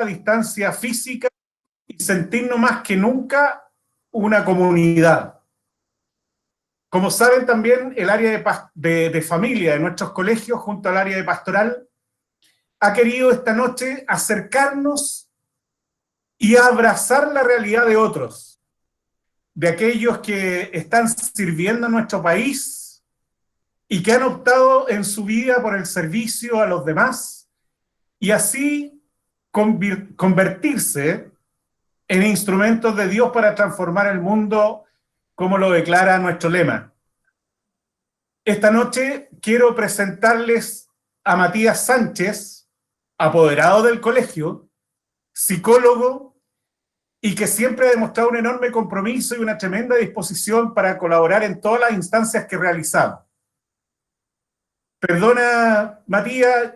distancia física y sentirnos más que nunca una comunidad. Como saben también, el área de familia de nuestros colegios, junto al área de pastoral, ha querido esta noche acercarnos y abrazar la realidad de otros, de aquellos que están sirviendo a nuestro país y que han optado en su vida por el servicio a los demás y así convertirse en instrumentos de Dios para transformar el mundo, como lo declara nuestro lema. Esta noche quiero presentarles a Matías Sánchez, apoderado del colegio, psicólogo, y que siempre ha demostrado un enorme compromiso y una tremenda disposición para colaborar en todas las instancias que realizamos. Perdona, Matías,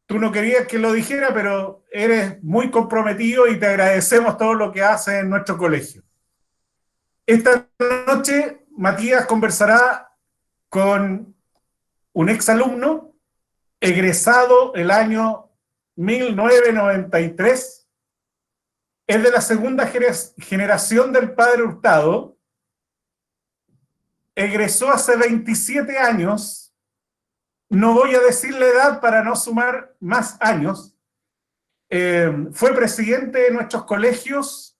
tú no querías que lo dijera, pero eres muy comprometido y te agradecemos todo lo que haces en nuestro colegio. Esta noche, Matías conversará con un exalumno egresado el año 1993, es de la segunda generación del padre Hurtado, egresó hace 27 años, no voy a decir la edad para no sumar más años, fue presidente de nuestros colegios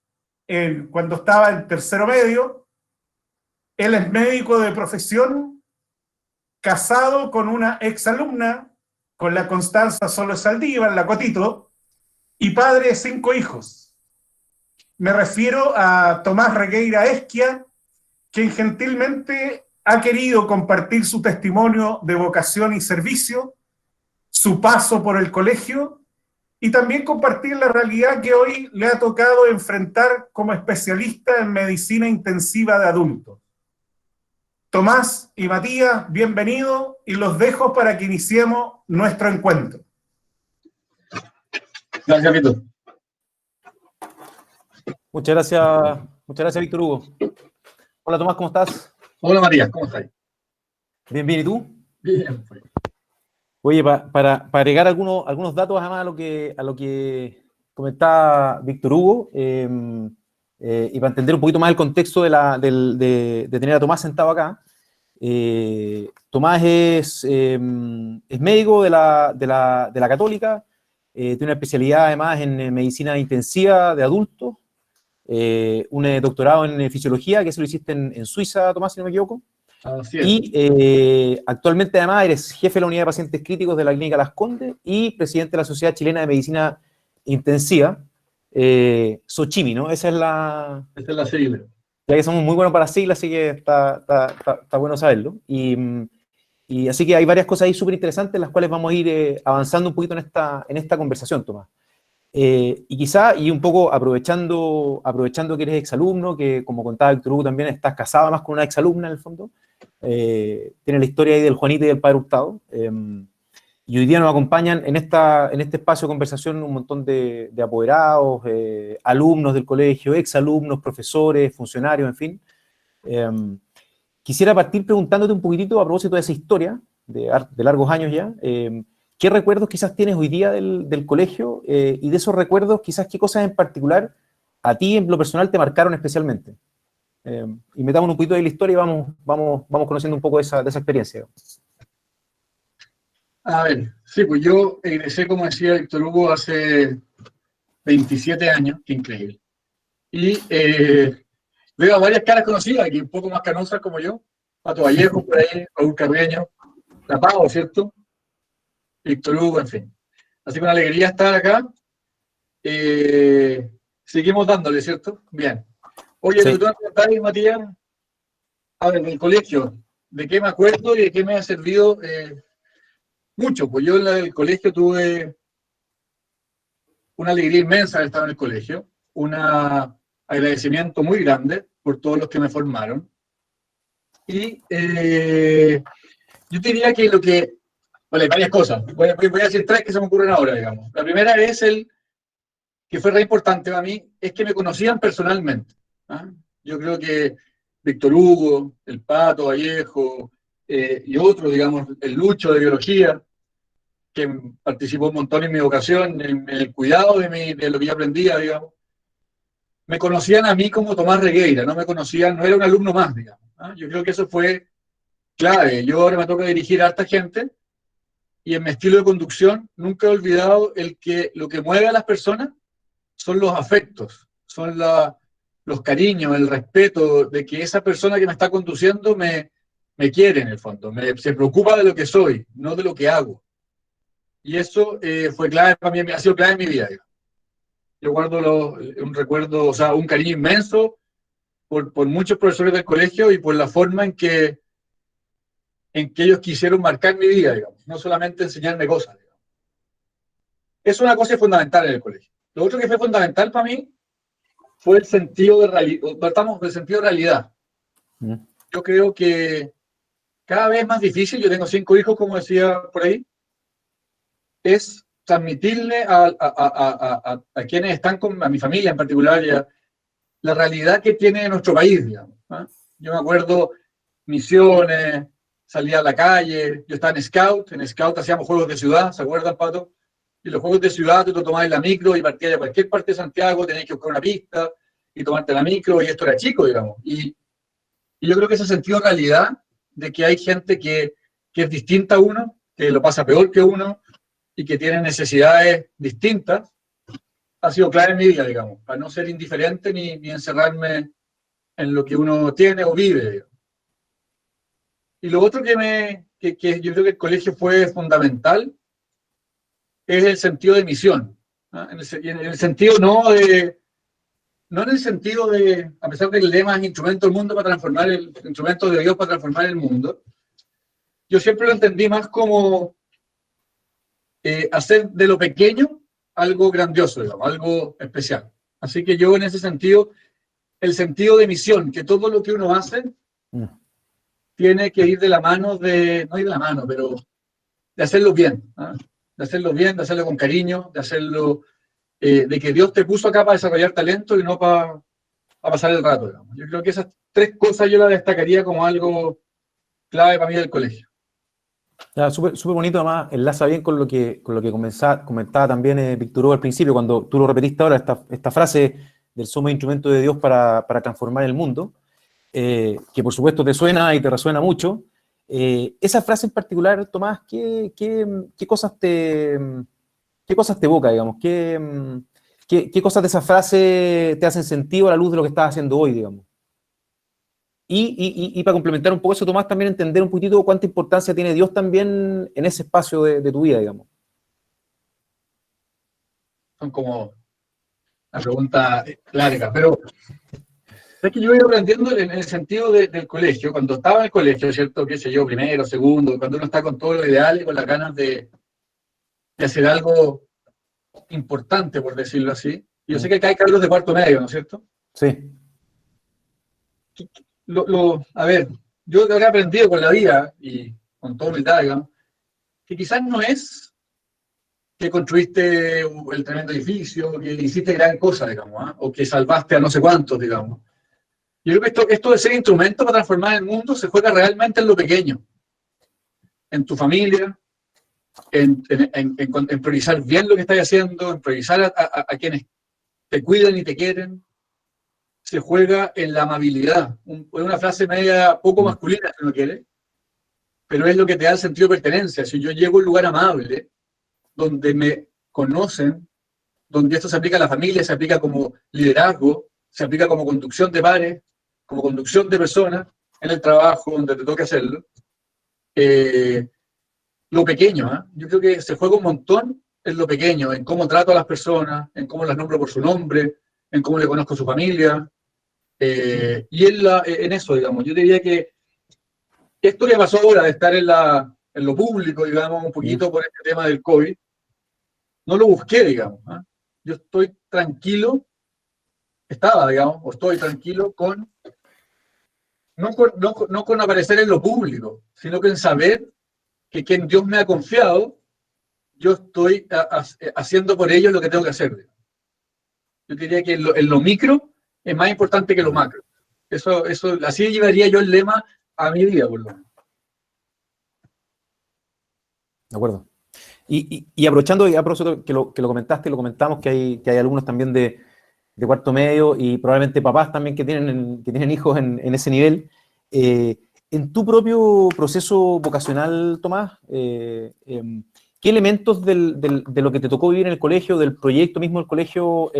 cuando estaba en tercero medio, él es médico de profesión, casado con una exalumna, con la Constanza Solo Saldívar, la Cotito, y padre de 5 hijos. Me refiero a Tomás Regueira Esquia, quien gentilmente ha querido compartir su testimonio de vocación y servicio, su paso por el colegio, y también compartir la realidad que hoy le ha tocado enfrentar como especialista en medicina intensiva de adultos. Tomás y Matías, bienvenidos, y los dejo para que iniciemos nuestro encuentro. Gracias, Víctor. Muchas gracias, Víctor Hugo. Hola, Tomás, ¿cómo estás? Hola, Matías, ¿cómo estás? Bien, ¿y tú? Bien. Oye, para agregar algunos datos además a lo que comentaba Víctor Hugo, y para entender un poquito más el contexto de tener a Tomás sentado acá. Tomás es médico de la Católica, tiene una especialidad además en medicina intensiva de adultos, un doctorado en fisiología, que eso lo hiciste en Suiza, Tomás, si no me equivoco. Así es. Y actualmente además eres jefe de la unidad de pacientes críticos de la Clínica Las Condes y presidente de la Sociedad Chilena de Medicina Intensiva, SOCHIMI, ¿no? Esa es la sigla. Ya que somos muy buenos para siglas, así que está bueno saberlo. Y así que hay varias cosas ahí súper interesantes, las cuales vamos a ir avanzando un poquito en esta conversación, Tomás. Y quizá, y un poco aprovechando que eres exalumno, que como contaba Víctor Hugo también estás casado más con una exalumna en el fondo, tiene la historia ahí del Juanito y del padre Hurtado, y hoy día nos acompañan en este espacio de conversación un montón de apoderados, alumnos del colegio, exalumnos, profesores, funcionarios, en fin. Quisiera partir preguntándote un poquitito a propósito de esa historia, de largos años ya, ¿qué recuerdos quizás tienes hoy día del colegio? Y de esos recuerdos, quizás qué cosas en particular a ti en lo personal te marcaron especialmente. Y metamos un poquito de la historia y vamos conociendo un poco de esa experiencia. A ver, sí, pues yo egresé, como decía Víctor Hugo, hace 27 años, qué increíble. Y veo a varias caras conocidas, aquí un poco más canosas como yo, Pato Vallejo por ahí, Raúl Carreño, La Pau, ¿cierto? Víctor Hugo, en fin. Así que una alegría estar acá. Seguimos dándole, ¿cierto? Bien. Oye, Sí. ¿tú me preguntabas, Matías? A ver, del colegio, ¿de qué me acuerdo y de qué me ha servido? Mucho, pues yo en el colegio tuve una alegría inmensa de estar en el colegio, un agradecimiento muy grande por todos los que me formaron. Y yo diría que bueno, hay varias cosas. Voy a decir 3 que se me ocurren ahora, digamos. La primera es que fue re importante para mí, es que me conocían personalmente. ¿Ah? Yo creo que Víctor Hugo, el Pato Vallejo, y otros, digamos, el Lucho de biología, que participó un montón en mi educación, en el cuidado de lo que yo aprendía, digamos, me conocían a mí como Tomás Regueira, no me conocían, no era un alumno más, digamos. Yo creo que eso fue clave. Yo ahora me toca dirigir a harta gente y en mi estilo de conducción nunca he olvidado lo que mueve a las personas son los afectos, son los cariños, el respeto de que esa persona que me está conduciendo me quiere en el fondo, se preocupa de lo que soy, no de lo que hago. Y eso fue clave para mí, ha sido clave en mi vida. Yo guardo un recuerdo, o sea, un cariño inmenso por muchos profesores del colegio y por la forma en que ellos quisieron marcar mi vida, digamos, no solamente enseñarme cosas. Digamos. Es una cosa fundamental en el colegio. Lo otro que fue fundamental para mí fue el sentido de realidad. Partamos del sentido de realidad. Yo creo que cada vez más difícil, yo tengo 5 hijos, como decía por ahí, es transmitirle a quienes están a mi familia en particular, la realidad que tiene nuestro país, digamos. Yo me acuerdo misiones, salía a la calle, yo estaba en Scout hacíamos juegos de ciudad, ¿se acuerdan, Pato? Y los juegos de ciudad tú tomabas la micro y partías de cualquier parte de Santiago, tenías que buscar una pista y tomarte la micro, y esto era chico, digamos. Y yo creo que ese sentido de realidad, de que hay gente que es distinta a uno, que lo pasa peor que uno, y que tiene necesidades distintas, ha sido clave en mi vida, digamos, para no ser indiferente ni encerrarme en lo que uno tiene o vive, digamos. Y lo otro que yo creo que el colegio fue fundamental es el sentido de misión. En el sentido no en el sentido de, a pesar de que el lema es instrumento del mundo para transformar instrumento de Dios para transformar el mundo, yo siempre lo entendí más como hacer de lo pequeño algo grandioso, digamos, algo especial. Así que yo en ese sentido, el sentido de misión, que todo lo que uno hace tiene que ir de la mano no ir de la mano, pero de hacerlo bien, de hacerlo bien, de hacerlo con cariño, de hacerlo, de que Dios te puso acá para desarrollar talento y no para pasar el rato, digamos. Yo creo que esas 3 cosas yo las destacaría como algo clave para mí del colegio. Súper bonito, además, enlaza bien con lo que comentaba también Víctor Hugo al principio, cuando tú lo repetiste ahora, esta frase del somos instrumento de Dios para transformar el mundo, que por supuesto te suena y te resuena mucho. Esa frase en particular, Tomás, ¿qué cosas te evoca, digamos? ¿Qué cosas de esa frase te hacen sentido a la luz de lo que estás haciendo hoy, digamos? Y para complementar un poco eso, Tomás, también entender un poquitito cuánta importancia tiene Dios también en ese espacio de tu vida, digamos. Son como una pregunta larga, pero es que yo iba aprendiendo en el sentido del colegio, cuando estaba en el colegio, ¿cierto? Qué sé yo, primero, segundo, cuando uno está con todo lo ideal y con las ganas de hacer algo importante, por decirlo así. Yo sé que acá hay cargos de cuarto medio, ¿no es cierto? Sí. A ver, yo lo que he aprendido con la vida y con toda humildad, digamos, que quizás no es que construiste el tremendo edificio, que hiciste gran cosa, digamos, o que salvaste a no sé cuántos, digamos. Yo creo que esto de ser instrumento para transformar el mundo se juega realmente en lo pequeño, en tu familia, en priorizar bien lo que estás haciendo, en priorizar a quienes te cuidan y te quieren. Se juega en la amabilidad. Es una frase media poco masculina, si uno quiere, pero es lo que te da el sentido de pertenencia. Si yo llego a un lugar amable, donde me conocen, donde esto se aplica a la familia, se aplica como liderazgo, se aplica como conducción de pares, como conducción de personas, en el trabajo, donde te toque hacerlo. Lo pequeño, yo creo que se juega un montón en lo pequeño, en cómo trato a las personas, en cómo las nombro por su nombre, en cómo le conozco a su familia, y en eso, digamos. Yo diría que esto que pasó ahora de estar en lo público, digamos, un poquito por este tema del COVID, no lo busqué, digamos. Yo estoy tranquilo, digamos, o estoy tranquilo no con aparecer en lo público, sino que en saber que quien Dios me ha confiado, yo estoy haciendo por ellos lo que tengo que hacer. Digamos. Yo diría que en lo micro es más importante que lo macro. Eso, así llevaría yo el lema a mi vida, por lo menos. De acuerdo. Y aprovechando ya, profesor, que lo comentaste, lo comentamos, que hay alumnos también de cuarto medio y probablemente papás también que tienen hijos en ese nivel. En tu propio proceso vocacional, Tomás, ¿qué elementos de lo que te tocó vivir en el colegio, del proyecto mismo del colegio,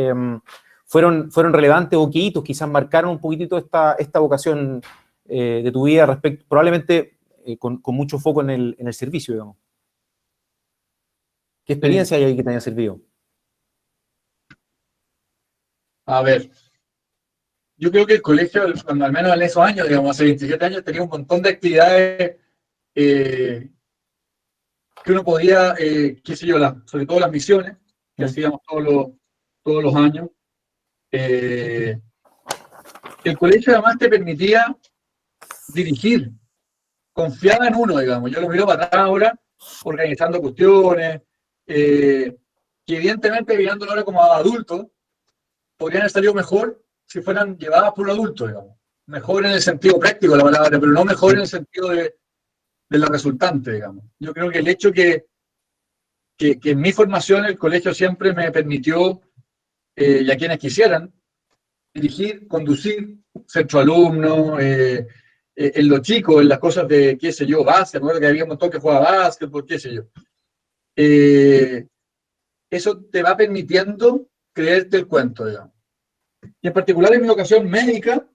fueron relevantes o qué hitos quizás marcaron un poquitito esta vocación de tu vida respecto, probablemente con mucho foco en el servicio, digamos? ¿Qué experiencia hay ahí que te haya servido? A ver, yo creo que el colegio, al menos en esos años, digamos, hace 27 años, tenía un montón de actividades que uno podía, qué sé yo, sobre todo las misiones que hacíamos todos los años. El colegio además te permitía dirigir, confiaba en uno, digamos. Yo lo miro para atrás ahora, organizando cuestiones, que evidentemente mirándolo ahora como adultos, podrían haber salido mejor si fueran llevadas por un adulto, digamos. Mejor en el sentido práctico de la palabra, pero no mejor en el sentido de la resultante, digamos. Yo creo que el hecho que en mi formación el colegio siempre me permitió, y a quienes quisieran, dirigir, conducir, centro alumno, en lo chico, en las cosas de, qué sé yo, básquet, me acuerdo que había un montón que jugaba básquet, por qué sé yo. Eso te va permitiendo creerte el cuento, digamos. Y en particular en mi vocación médica,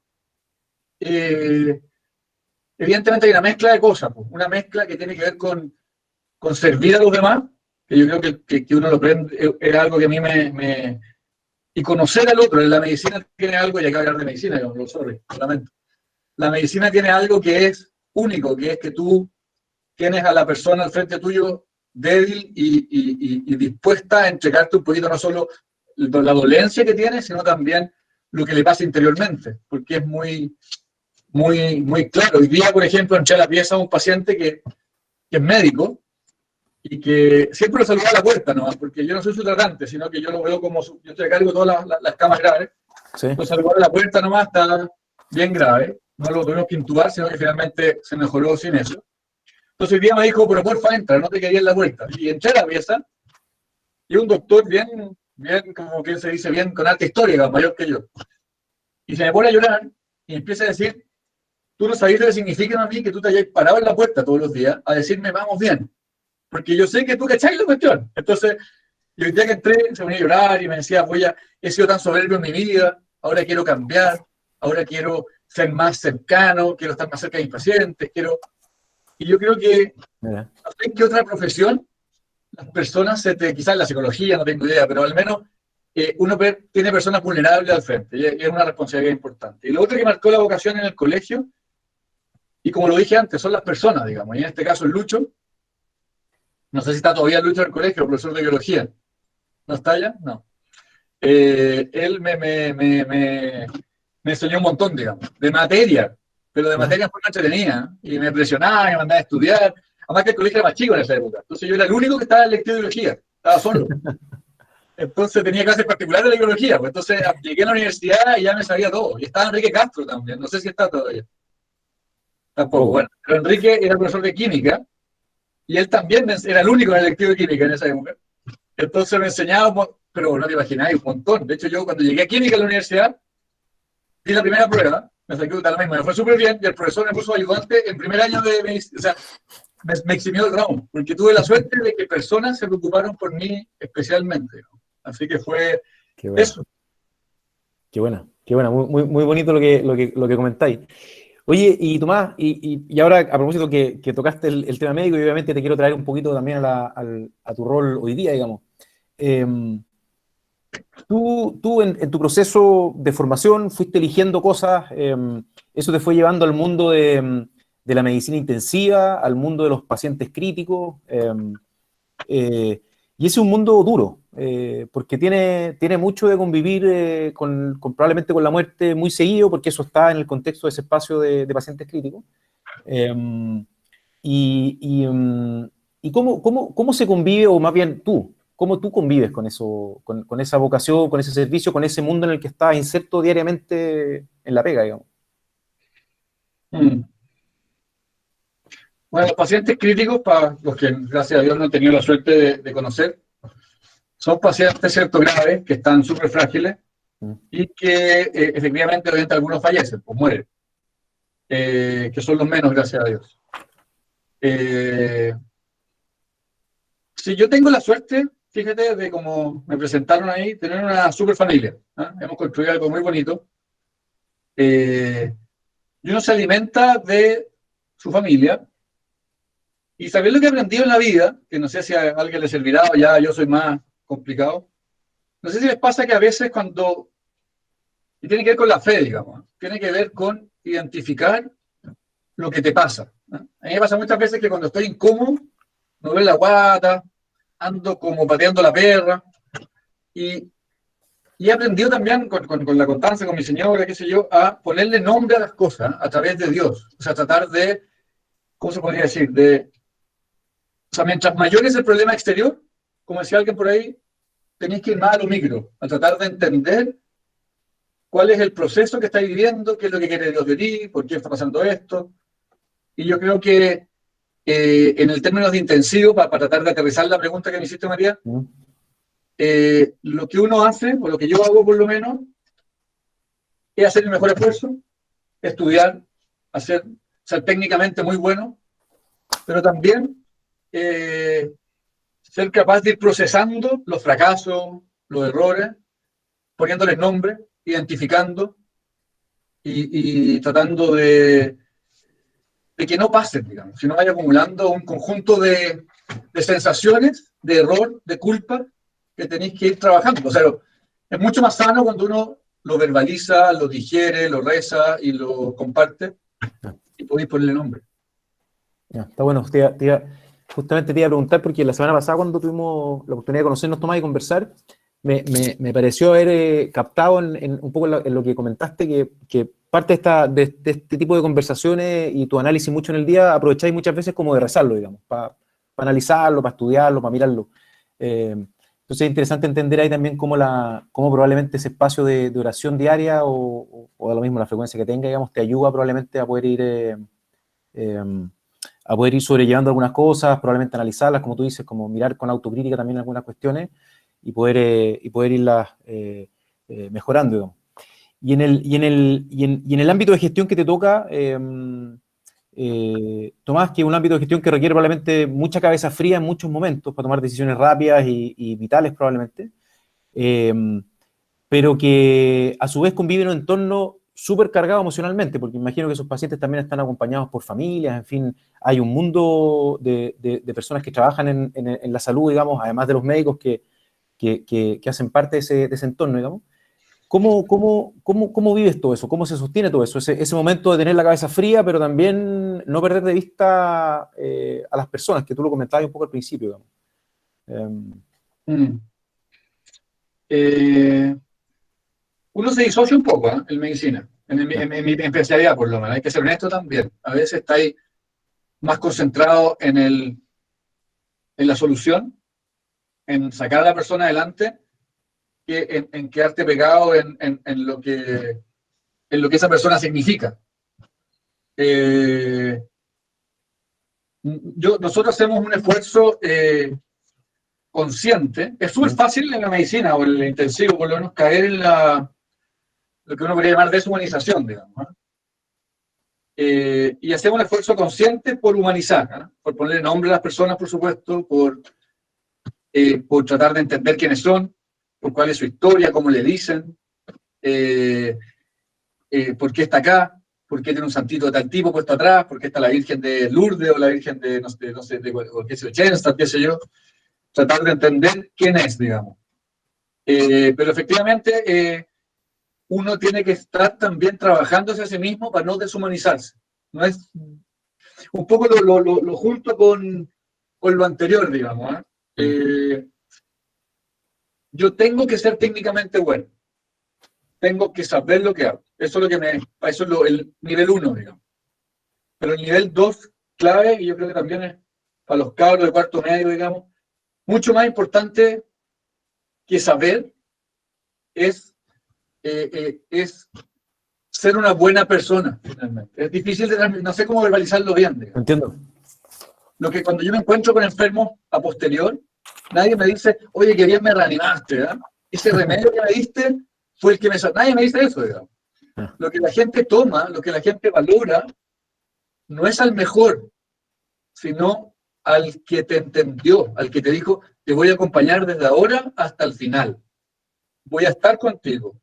evidentemente hay una mezcla de cosas, pues. Una mezcla que tiene que ver con servir a los demás, que yo creo que uno lo aprende, era algo que a mí y conocer al otro. En la medicina tiene algo, y acabo de hablar de medicina, yo, sorry, lamento. La medicina tiene algo que es único, que es que tú tienes a la persona al frente tuyo débil y dispuesta a entregarte un poquito no solo la dolencia que tiene, sino también lo que le pasa interiormente, porque es muy claro. Hoy día, por ejemplo, entré a la pieza a un paciente que es médico y que siempre lo saluda a la puerta, ¿no? Porque yo no soy su tratante, sino que yo lo veo como, yo estoy a cargo de todas las camas graves, Sí. lo saludó a la puerta nomás, está bien grave, no lo tuvimos que intubar, sino que finalmente se mejoró sin eso. Entonces hoy día me dijo, pero porfa, entra, no te quería en la puerta. Y entré a la pieza, y un doctor bien, como que se dice, bien con alta historia, mayor que yo. Y se me pone a llorar, y empieza a decir, tú no sabes lo que significa a mí que tú te hayas parado en la puerta todos los días a decirme, vamos bien. Porque yo sé que tú cacháis la cuestión. Entonces, y el día que entré, se ponía a llorar y me decía, he sido tan soberbio en mi vida, ahora quiero cambiar, ahora quiero ser más cercano, quiero estar más cerca de mis pacientes, Y yo creo que, no sé en qué otra profesión, las personas quizás la psicología, no tengo idea, pero al menos uno tiene personas vulnerables al frente, y es una responsabilidad importante. Y lo otro que marcó la vocación en el colegio, y como lo dije antes, son las personas, digamos, y en este caso el Lucho, no sé si está todavía Lucho en el colegio, profesor de biología. ¿No está ya? No. Él me enseñó un montón, digamos, de materia, pero de materia muy entretenida. Y me presionaba, me mandaba a estudiar. Además que el colegio era más chico en esa época. Entonces yo era el único que estaba en lección de biología. Estaba solo. Entonces tenía clases particulares de biología. Pues entonces llegué a la universidad y ya me sabía todo. Y estaba Enrique Castro también. No sé si está todavía. Tampoco. Bueno, pero Enrique era profesor de química. Y él también era el único en el lectivo de química en esa época. Entonces me enseñaba, pero no te imagináis, un montón. De hecho, yo cuando llegué a química a la universidad, di la primera prueba, me saqué la misma, me fue súper bien, y el profesor me puso ayudante en primer año de medicina. O sea, me eximió del ramo, porque tuve la suerte de que personas se preocuparon por mí especialmente. Así que fue eso. Qué buena, muy bonito lo que comentáis. Oye, y Tomás, y ahora a propósito que tocaste el tema médico, y obviamente te quiero traer un poquito también a tu rol hoy día, digamos. Tú en tu proceso de formación fuiste eligiendo cosas, eso te fue llevando al mundo de la medicina intensiva, al mundo de los pacientes críticos, y ese es un mundo duro, porque tiene mucho de convivir probablemente con la muerte muy seguido, porque eso está en el contexto de ese espacio de pacientes críticos. ¿Y cómo se convive, o más bien cómo tú convives con eso, con esa vocación, con ese servicio, con ese mundo en el que estás inserto diariamente en la pega, digamos? Bueno, los pacientes críticos, para los que gracias a Dios no han tenido la suerte de conocer, son pacientes, cierto, graves, que están súper frágiles y que efectivamente, obviamente, algunos fallecen, pues mueren, que son los menos, gracias a Dios. Si yo tengo la suerte, fíjate, de como me presentaron ahí, tener una super familia. Hemos construido algo muy bonito. Y uno se alimenta de su familia. Y saber lo que he aprendido en la vida, que no sé si a alguien le servirá o ya yo soy más complicado, no sé si les pasa que a veces cuando, y tiene que ver con la fe, digamos, tiene que ver con identificar lo que te pasa. A mí me pasa muchas veces que cuando estoy incómodo, me duele la guata, ando como pateando la perra, y he aprendido también con la constancia, con mi señora, qué sé yo, a ponerle nombre a las cosas a través de Dios. O sea, tratar de, ¿cómo se podría decir? O sea, mientras mayor es el problema exterior, como decía alguien por ahí, tenéis que ir más a lo micro, a tratar de entender cuál es el proceso que estáis viviendo, qué es lo que quiere Dios de ti, por qué está pasando esto. Y yo creo que en el término de intensivo, para tratar de aterrizar la pregunta que me hiciste, María, lo que uno hace, o lo que yo hago por lo menos, es hacer el mejor esfuerzo, estudiar, ser técnicamente muy bueno, pero también ser capaz de ir procesando los fracasos, los errores, poniéndoles nombre, identificando y tratando de que no pasen, digamos, sino vaya acumulando un conjunto de sensaciones, de error, de culpa, que tenéis que ir trabajando. O sea, es mucho más sano cuando uno lo verbaliza, lo digiere, lo reza y lo comparte y podéis ponerle nombre. Ya, está bueno. Justamente te iba a preguntar, porque la semana pasada, cuando tuvimos la oportunidad de conocernos, Tomás, y conversar, me pareció haber captado un poco en lo que comentaste, que parte de este tipo de conversaciones y tu análisis mucho en el día, aprovecháis muchas veces como de rezarlo, digamos, para analizarlo, para estudiarlo, para mirarlo. Entonces es interesante entender ahí también cómo probablemente ese espacio de oración diaria o a lo mismo la frecuencia que tenga, digamos, te ayuda probablemente a poder ir sobrellevando algunas cosas, probablemente analizarlas, como tú dices, como mirar con autocrítica también algunas cuestiones y poder irlas mejorando, digamos. Y en el ámbito de gestión que te toca, Tomás, que es un ámbito de gestión que requiere probablemente mucha cabeza fría en muchos momentos para tomar decisiones rápidas y vitales probablemente, pero que a su vez convive en un entorno súper cargado emocionalmente, porque imagino que esos pacientes también están acompañados por familias, en fin, hay un mundo de personas que trabajan en la salud, digamos, además de los médicos que hacen parte de ese entorno, digamos. ¿Cómo vives todo eso? ¿Cómo se sostiene todo eso? Ese momento de tener la cabeza fría, pero también no perder de vista a las personas, que tú lo comentabas un poco al principio, digamos. Uno se disocia un poco en medicina, en mi especialidad por lo menos, hay que ser honesto también. A veces estáis más concentrado en la solución, en sacar a la persona adelante, que en quedarte pegado en lo que esa persona significa. Nosotros hacemos un esfuerzo consciente. Es súper fácil en la medicina o en el intensivo, por lo menos, caer en lo que uno podría llamar deshumanización, digamos. Y hacemos un esfuerzo consciente por humanizar, por ponerle nombre a las personas, por supuesto, por tratar de entender quiénes son, por cuál es su historia, cómo le dicen, por qué está acá, por qué tiene un santito de tal tipo puesto atrás, por qué está la Virgen de Lourdes o la Virgen de, no sé, qué sé yo, Chensta, qué sé yo. Tratar de entender quién es, digamos. Pero efectivamente, uno tiene que estar también trabajándose a sí mismo para no deshumanizarse. No es un poco lo junto con lo anterior, digamos. Yo tengo que ser técnicamente bueno. Tengo que saber lo que hago. Eso es lo que eso es el nivel 1, digamos. Pero el nivel 2, clave, y yo creo que también es para los cabros de cuarto medio, digamos, mucho más importante que saber es ser una buena persona, finalmente. Es difícil no sé cómo verbalizarlo bien, digamos. Entiendo. Lo que cuando yo me encuentro con enfermos a posterior, nadie me dice, oye, qué bien me reanimaste, ¿eh? Ese remedio que me diste fue el que me salvó. Nadie me dice eso, digamos. Lo que la gente toma, lo que la gente valora, no es al mejor, sino al que te entendió, al que te dijo, te voy a acompañar desde ahora hasta el final. Voy a estar contigo.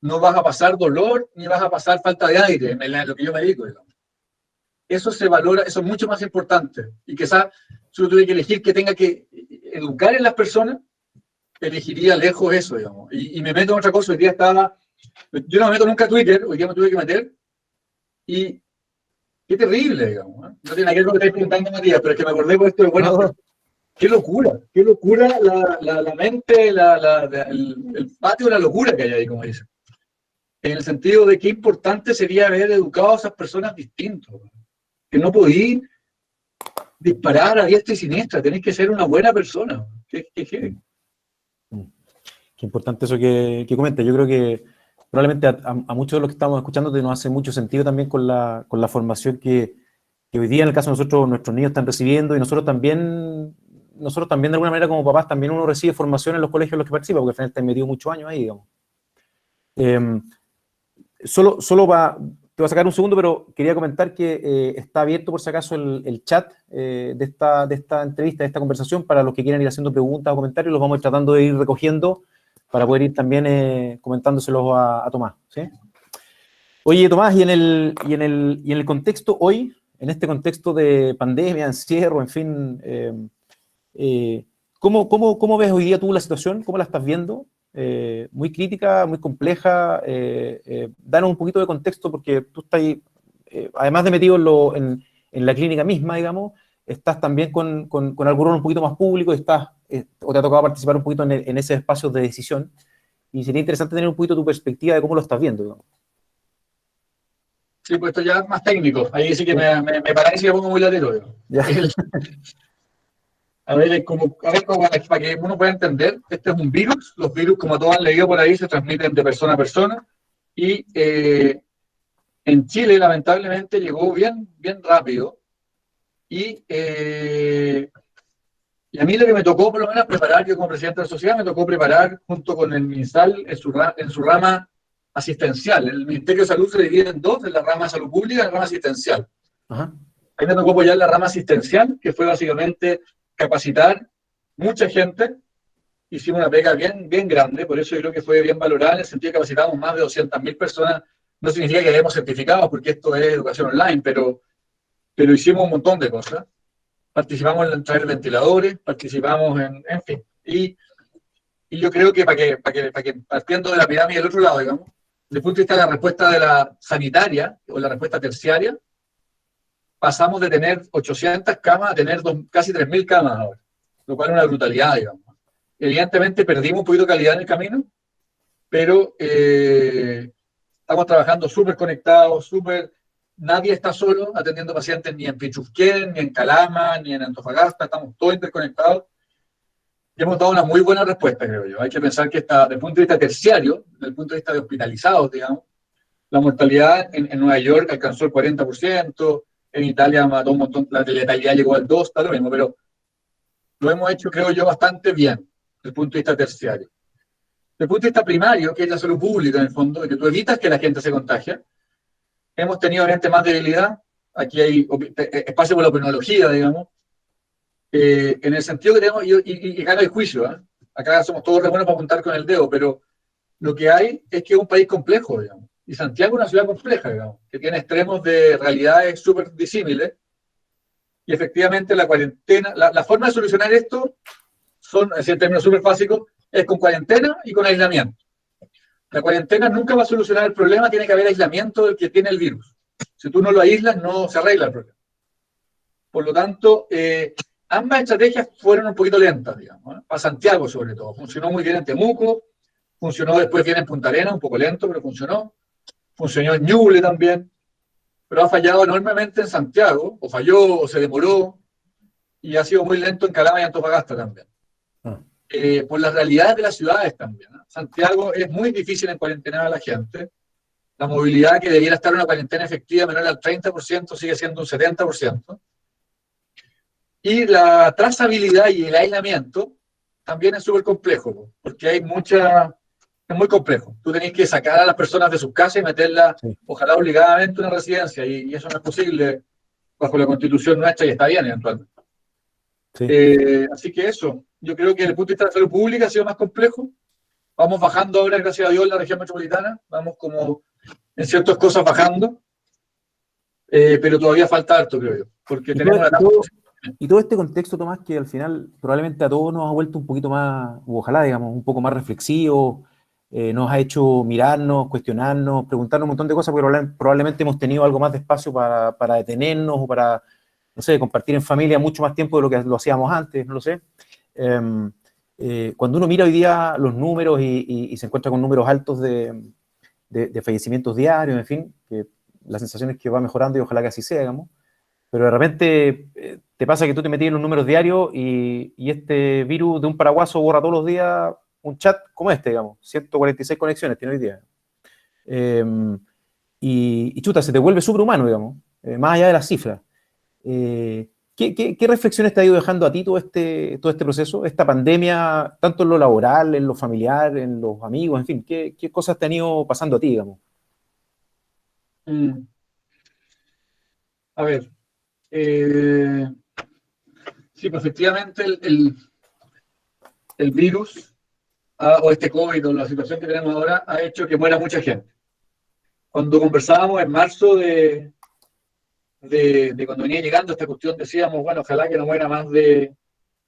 No vas a pasar dolor, ni vas a pasar falta de aire, en lo que yo me dedico, digamos. Eso se valora, eso es mucho más importante. Y quizás, si yo tuviera que elegir que tenga que educar en las personas, elegiría lejos eso, digamos. Y me meto en otra cosa. Hoy día estaba, yo no me meto nunca a Twitter, hoy día me tuve que meter, y qué terrible, digamos. No tiene nada que ver con lo que estáis preguntando, Matías, pero es que me acordé por esto de, bueno, No. qué locura la mente, el patio de la locura que hay ahí, como dicen. En el sentido de qué importante sería haber educado a esas personas distintos. Que no podí disparar a diestra y siniestra, tenés que ser una buena persona. Qué importante eso que comentas. Yo creo que probablemente a muchos de los que estamos escuchando nos hace mucho sentido también con la formación que hoy día en el caso de nosotros, nuestros niños están recibiendo, y nosotros también de alguna manera como papás también uno recibe formación en los colegios en los que participa, porque al final te han metido muchos años ahí, digamos. Solo te voy a sacar un segundo, pero quería comentar que está abierto por si acaso el chat de esta entrevista, de esta conversación, para los que quieran ir haciendo preguntas o comentarios, los vamos a ir tratando de ir recogiendo para poder ir también comentándoselos a Tomás, ¿sí? Oye, Tomás, y en el contexto hoy, en este contexto de pandemia, encierro, en fin, ¿cómo ves hoy día tú la situación? ¿Cómo la estás viendo? Muy crítica, muy compleja. Danos un poquito de contexto, porque tú estás ahí, además de metido en la clínica misma, digamos, estás también con algún rol un poquito más público, y estás, o te ha tocado participar un poquito en ese espacio de decisión, y sería interesante tener un poquito tu perspectiva de cómo lo estás viendo, digamos. Sí, pues esto ya es más técnico. Ahí sí que me parece y me pongo muy latero. A ver, para que uno pueda entender, este es un virus. Los virus, como todos han leído por ahí, se transmiten de persona a persona. Y en Chile, lamentablemente, llegó bien rápido. Y a mí lo que me tocó, por lo menos, preparar, yo como presidente de la sociedad, me tocó preparar junto con el MinSal en su rama asistencial. El Ministerio de Salud se divide en dos, en la rama de salud pública y la rama asistencial. Ajá. Ahí me tocó apoyar la rama asistencial, que fue básicamente capacitar mucha gente. Hicimos una pega bien grande, por eso yo creo que fue bien valorada, en el sentido de que capacitamos más de 200.000 personas. No significa que hayamos certificados, porque esto es educación online, pero hicimos un montón de cosas. Participamos en traer ventiladores, participamos en fin. Y yo creo que para que partiendo de la pirámide del otro lado, digamos, desde el punto de vista de la respuesta de la sanitaria o la respuesta terciaria, pasamos de tener 800 camas a tener casi 3.000 camas ahora, lo cual es una brutalidad, digamos. Evidentemente perdimos un poquito de calidad en el camino, pero estamos trabajando súper conectados, nadie está solo atendiendo pacientes ni en Pichufquén, ni en Calama, ni en Antofagasta, estamos todos interconectados. Y hemos dado una muy buena respuesta, creo yo. Hay que pensar que desde el punto de vista terciario, desde el punto de vista de hospitalizados, digamos, la mortalidad en Nueva York alcanzó el 40%, en Italia mató un montón, la letalidad llegó al 2%, está lo mismo, pero lo hemos hecho, creo yo, bastante bien, desde el punto de vista terciario. Desde el punto de vista primario, que es la salud pública, en el fondo, de que tú evitas que la gente se contagie, hemos tenido obviamente más debilidad. Aquí hay espacio por la tecnología, digamos, en el sentido que tenemos, y gana el juicio, ¿eh? Acá somos todos re buenos para apuntar con el dedo, pero lo que hay es que es un país complejo, digamos, y Santiago es una ciudad compleja, digamos, que tiene extremos de realidades súper disímiles, y efectivamente la cuarentena, la forma de solucionar esto en términos súper básicos, es con cuarentena y con aislamiento. La cuarentena nunca va a solucionar el problema, tiene que haber aislamiento del que tiene el virus. Si tú no lo aíslas, no se arregla el problema. Por lo tanto, ambas estrategias fueron un poquito lentas, digamos, ¿eh? Para Santiago sobre todo. Funcionó muy bien en Temuco, funcionó después bien en Punta Arenas, un poco lento, pero funcionó. Funcionó en Ñuble también, pero ha fallado enormemente en Santiago, o falló, o se demoró, y ha sido muy lento en Calama y Antofagasta también. Por las realidades de las ciudades también, ¿eh? Santiago es muy difícil en cuarentenar a la gente. La movilidad, que debiera estar en una cuarentena efectiva menor al 30%, sigue siendo un 70%. Y la trazabilidad y el aislamiento también es súper complejo, porque hay es muy complejo. Tú tenés que sacar a las personas de sus casas y meterlas, Sí. ojalá obligadamente, a una residencia, y eso no es posible bajo la constitución nuestra y está bien eventualmente. Sí. Así que eso, yo creo que desde el punto de vista de la salud pública ha sido más complejo. Vamos bajando ahora, gracias a Dios, en la región metropolitana, vamos como en ciertas cosas bajando, pero todavía falta harto, creo yo, porque Y tenemos todo, la... y todo este contexto, Tomás, que al final probablemente a todos nos ha vuelto un poquito más, u ojalá, digamos, un poco más reflexivos, nos ha hecho mirarnos, cuestionarnos, preguntarnos un montón de cosas, porque probablemente hemos tenido algo más de espacio para detenernos o para, no sé, compartir en familia mucho más tiempo de lo que lo hacíamos antes, no lo sé. Cuando uno mira hoy día los números y se encuentra con números altos de fallecimientos diarios, en fin, que la sensación es que va mejorando y ojalá que así sea, digamos. Pero de repente te pasa que tú te metías en los números diarios y este virus de un paraguaso borra todos los días un chat como este, digamos. 146 conexiones tiene hoy día. Eh, y chuta, se te vuelve superhumano, digamos, más allá de las cifras. ¿Qué reflexiones te ha ido dejando a ti todo este proceso? Esta pandemia, tanto en lo laboral, en lo familiar, en los amigos, en fin, ¿qué cosas te han ido pasando a ti, digamos? A ver, sí, pues efectivamente el virus o este COVID o la situación que tenemos ahora ha hecho que muera mucha gente. Cuando conversábamos en marzo de cuando venía llegando esta cuestión, decíamos, bueno, ojalá que no muera más de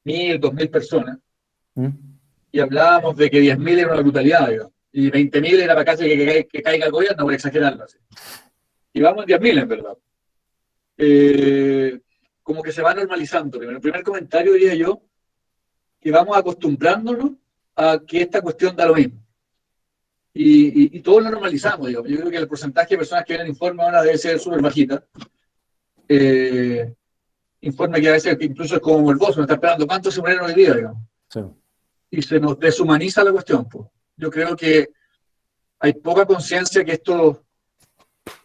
1.000, 2.000 personas, ¿Mm? y hablábamos de que 10.000 era una brutalidad, digamos, y 20.000 era para casi que caiga el gobierno, por exagerarlo así. Y vamos en 10.000, en verdad. Como que se va normalizando. El primer comentario diría yo que vamos acostumbrándonos a que esta cuestión da lo mismo. Y todos lo normalizamos, digamos. Yo creo que el porcentaje de personas que ven el informe ahora debe ser súper bajita. Informe que a veces incluso es como morboso, nos está esperando cuántos se murieron hoy día, digamos. Sí. Y se nos deshumaniza la cuestión, pues. Yo creo que hay poca conciencia que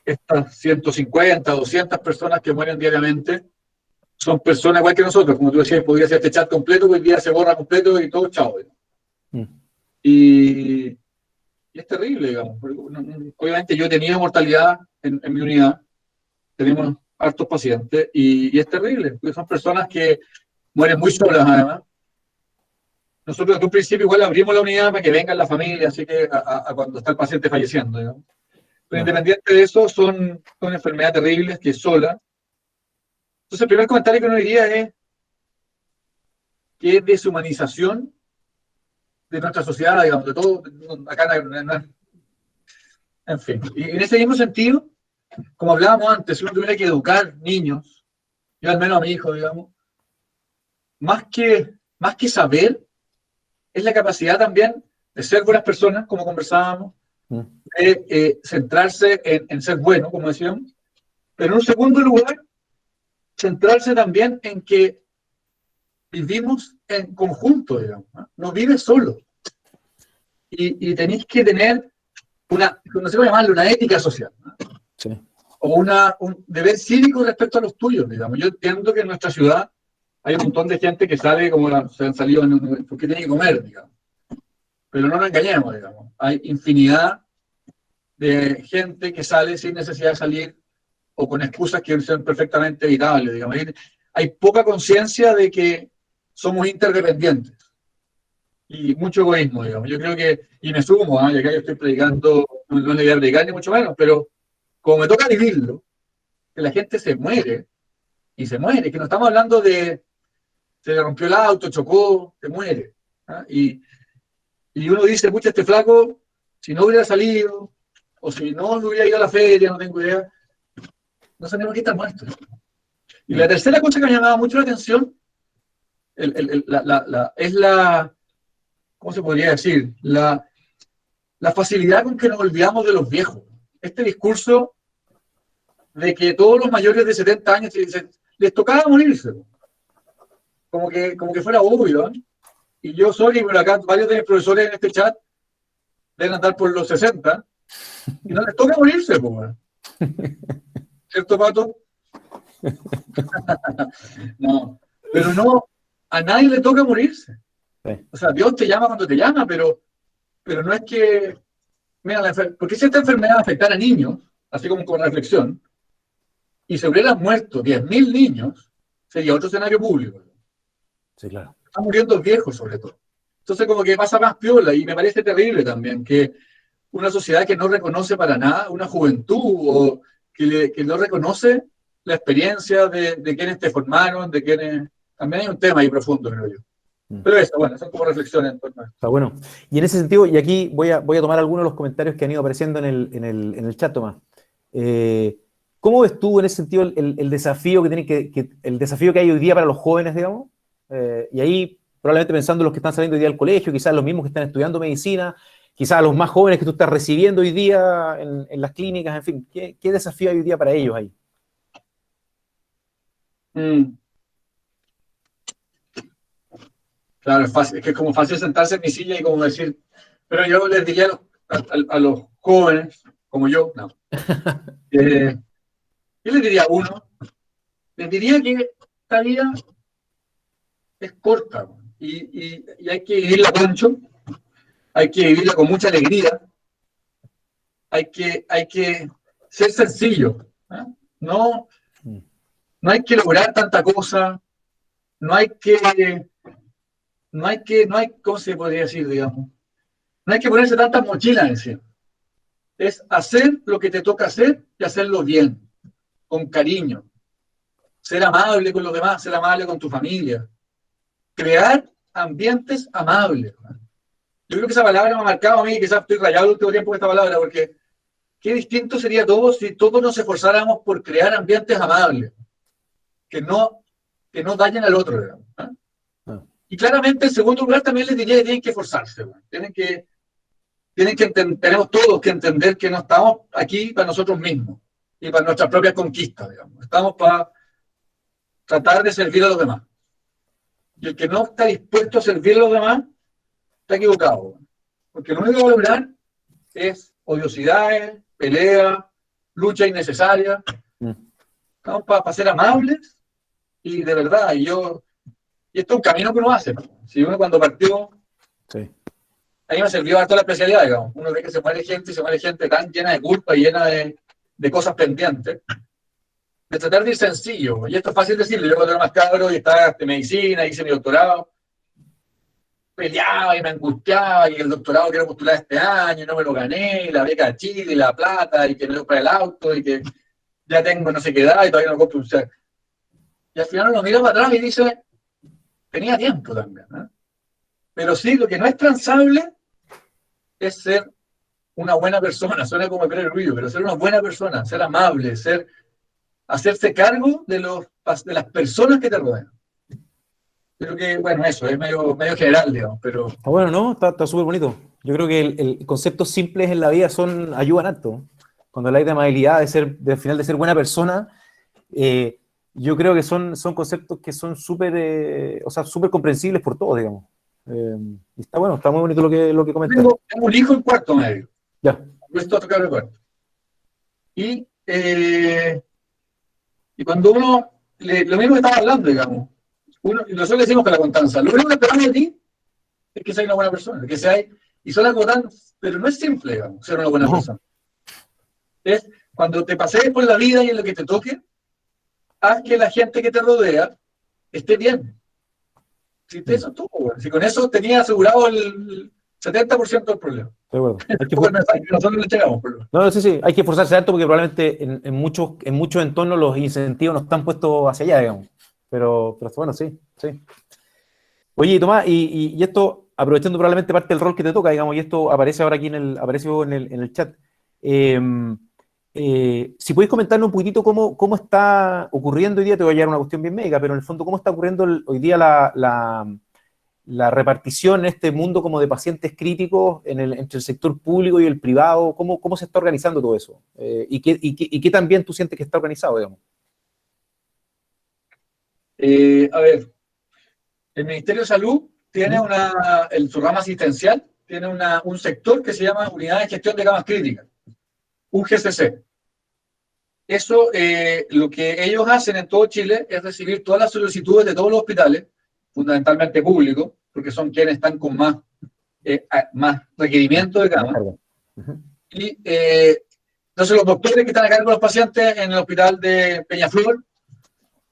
estas 150, 200 personas que mueren diariamente son personas igual que nosotros. Como tú decías, podría ser este chat completo, que hoy día se borra completo y todo, chao. Mm. Y es terrible, digamos. Obviamente yo he tenido mortalidad en mi unidad, tenemos hartos pacientes, y es terrible, porque son personas que mueren muy solas, además. Nosotros desde un principio igual abrimos la unidad para que vengan la familia, así que a cuando está el paciente falleciendo, digamos. Pero independiente de eso, son enfermedades terribles que es sola. Entonces el primer comentario que uno diría es que es deshumanización de nuestra sociedad, digamos, de todo, acá en fin. Y en ese mismo sentido, como hablábamos antes, si uno tuviera que educar niños, yo al menos a mi hijo, digamos, más que saber, es la capacidad también de ser buenas personas, como conversábamos, de centrarse en ser bueno, como decíamos, pero en un segundo lugar, centrarse también en que vivimos en conjunto, digamos, no vives solo. Y tenéis que tener no sé cómo llamarlo, una ética social, ¿no? Sí. O un deber cívico respecto a los tuyos, digamos. Yo entiendo que en nuestra ciudad hay un montón de gente que sale como se han salido porque tiene que comer, digamos. Pero no nos engañemos, digamos. Hay infinidad de gente que sale sin necesidad de salir o con excusas que son perfectamente evitables, digamos. Hay poca conciencia de que somos interdependientes y mucho egoísmo, digamos. Yo creo que, y me sumo, y acá yo estoy predicando, no le voy a predicar ni mucho menos, pero como me toca vivirlo, que la gente se muere, y se muere, que no estamos hablando de se le rompió el auto, chocó, se muere. ¿Ah? Y uno dice, pucha, este flaco, si no hubiera salido, o si no hubiera ido a la feria, no tengo idea, no sabemos qué está muerto. Y la tercera cosa que me llamaba mucho la atención es ¿cómo se podría decir? La facilidad con que nos olvidamos de los viejos. Este discurso de que todos los mayores de 70 años les tocaba morirse. Como que fuera obvio, ¿eh? Y yo, sorry, pero acá varios de mis profesores en este chat deben andar por los 60 y no les toca morirse, pues. ¿Cierto, Pato? No. Pero no, a nadie le toca morirse. Sí. O sea, Dios te llama cuando te llama, pero no es que... Mira, porque si esta enfermedad afectara a niños, así como con reflexión, y se hubieran muerto 10.000 niños, sería otro escenario público. Sí, claro. Están muriendo viejos, sobre todo. Entonces, como que pasa más piola, y me parece terrible también que una sociedad que no reconoce para nada una juventud, o que no reconoce la experiencia de quienes te formaron, de quienes... También hay un tema ahí profundo, creo yo. Pero eso, bueno, son como reflexiones en torno a esto. Está bueno. Y en ese sentido, y aquí voy a tomar algunos de los comentarios que han ido apareciendo en el chat, Tomás. ¿Cómo ves tú en ese sentido el desafío el desafío que hay hoy día para los jóvenes, digamos? Y ahí, probablemente pensando en los que están saliendo hoy día del colegio, quizás los mismos que están estudiando medicina, quizás a los más jóvenes que tú estás recibiendo hoy día en las clínicas, en fin, ¿qué desafío hay hoy día para ellos ahí? Claro, es fácil, es que es como fácil sentarse en mi silla y como decir, pero yo les diría a los jóvenes, como yo, no. Yo les diría uno, les diría que esta vida es corta y hay que vivirla mucho, hay que vivirla con mucha alegría, hay que ser sencillo, ¿eh? No hay que lograr tanta cosa, no hay, ¿cómo se podría decir, digamos? No hay que ponerse tantas mochilas encima. Es hacer lo que te toca hacer y hacerlo bien, con cariño. Ser amable con los demás, ser amable con tu familia. Crear ambientes amables. Yo creo que esa palabra me ha marcado a mí, quizás estoy rayado el último tiempo con esta palabra, porque qué distinto sería todo si todos nos esforzáramos por crear ambientes amables, que no dañen al otro, digamos, ¿eh? Y claramente, en segundo lugar, también les diría que tienen que esforzarse, tenemos todos que entender que no estamos aquí para nosotros mismos y para nuestras propias conquistas, digamos. Estamos para tratar de servir a los demás. Y el que no está dispuesto a servir a los demás está equivocado, porque lo único que va a lograr es odiosidades, peleas, lucha innecesaria. Estamos para ser amables y de verdad, y esto es un camino que uno hace. Si uno cuando partió, Sí. a mí me sirvió harto la especialidad, digamos. Uno ve que se muere gente tan llena de culpa y llena de cosas pendientes. De tratar de ir sencillo, y esto es fácil decirlo. Yo cuando era más cabro y estaba de medicina, hice mi doctorado, peleaba y me angustiaba, y el doctorado quiero postular este año, y no me lo gané, y la beca de Chile, y la plata, y que no para el auto, y que ya tengo no sé qué edad, y todavía no compro un ser. Y al final uno mira para atrás y dice, tenía tiempo también, ¿eh? Pero sí, lo que no es transable es ser una buena persona, suena como el ruido, pero ser una buena persona, ser amable, hacerse cargo de las personas que te rodean. Creo que, bueno, eso es medio general, digamos, pero... Está bueno, ¿no? Está súper bonito. Yo creo que el conceptos simples en la vida ayudan harto. Cuando habláis de amabilidad, al final de ser buena persona, yo creo que son conceptos que son súper comprensibles por todos, digamos. Y está bueno, está muy bonito lo que comentaste. Tengo un hijo en cuarto medio. Ya. Esto a tocar el cuarto. Y cuando uno, lo mismo que estaba hablando, digamos, nosotros le decimos que la constancia, lo único que esperamos de ti es que seas una buena persona, y son algo tan, pero no es simple, digamos, ser una buena persona. Es cuando te pasees por la vida y en lo que te toque, haz que la gente que te rodea esté bien. Si eso es todo, si con eso tenías asegurado el 70% del problema. De acuerdo. Nosotros le llegamos. No, sí, hay que esforzarse harto porque probablemente en muchos entornos los incentivos no están puestos hacia allá, digamos. Pero bueno, sí. Oye, Tomás, y esto, aprovechando probablemente parte del rol que te toca, digamos, y esto aparece ahora aquí apareció en el chat. Si podéis comentarnos un poquitito cómo está ocurriendo hoy día, te voy a llevar una cuestión bien médica, pero en el fondo, ¿cómo está ocurriendo hoy día la repartición en este mundo como de pacientes críticos entre el sector público y el privado? ¿Cómo se está organizando todo eso? ¿Y qué también tú sientes que está organizado, digamos? A ver, el Ministerio de Salud tiene su rama asistencial, tiene un sector que se llama Unidad de Gestión de Camas Críticas, un GCC. eso, lo que ellos hacen en todo Chile es recibir todas las solicitudes de todos los hospitales, fundamentalmente públicos, porque son quienes están con más requerimiento de cama. Y entonces los doctores que están a cargo de los pacientes en el hospital de Peñaflor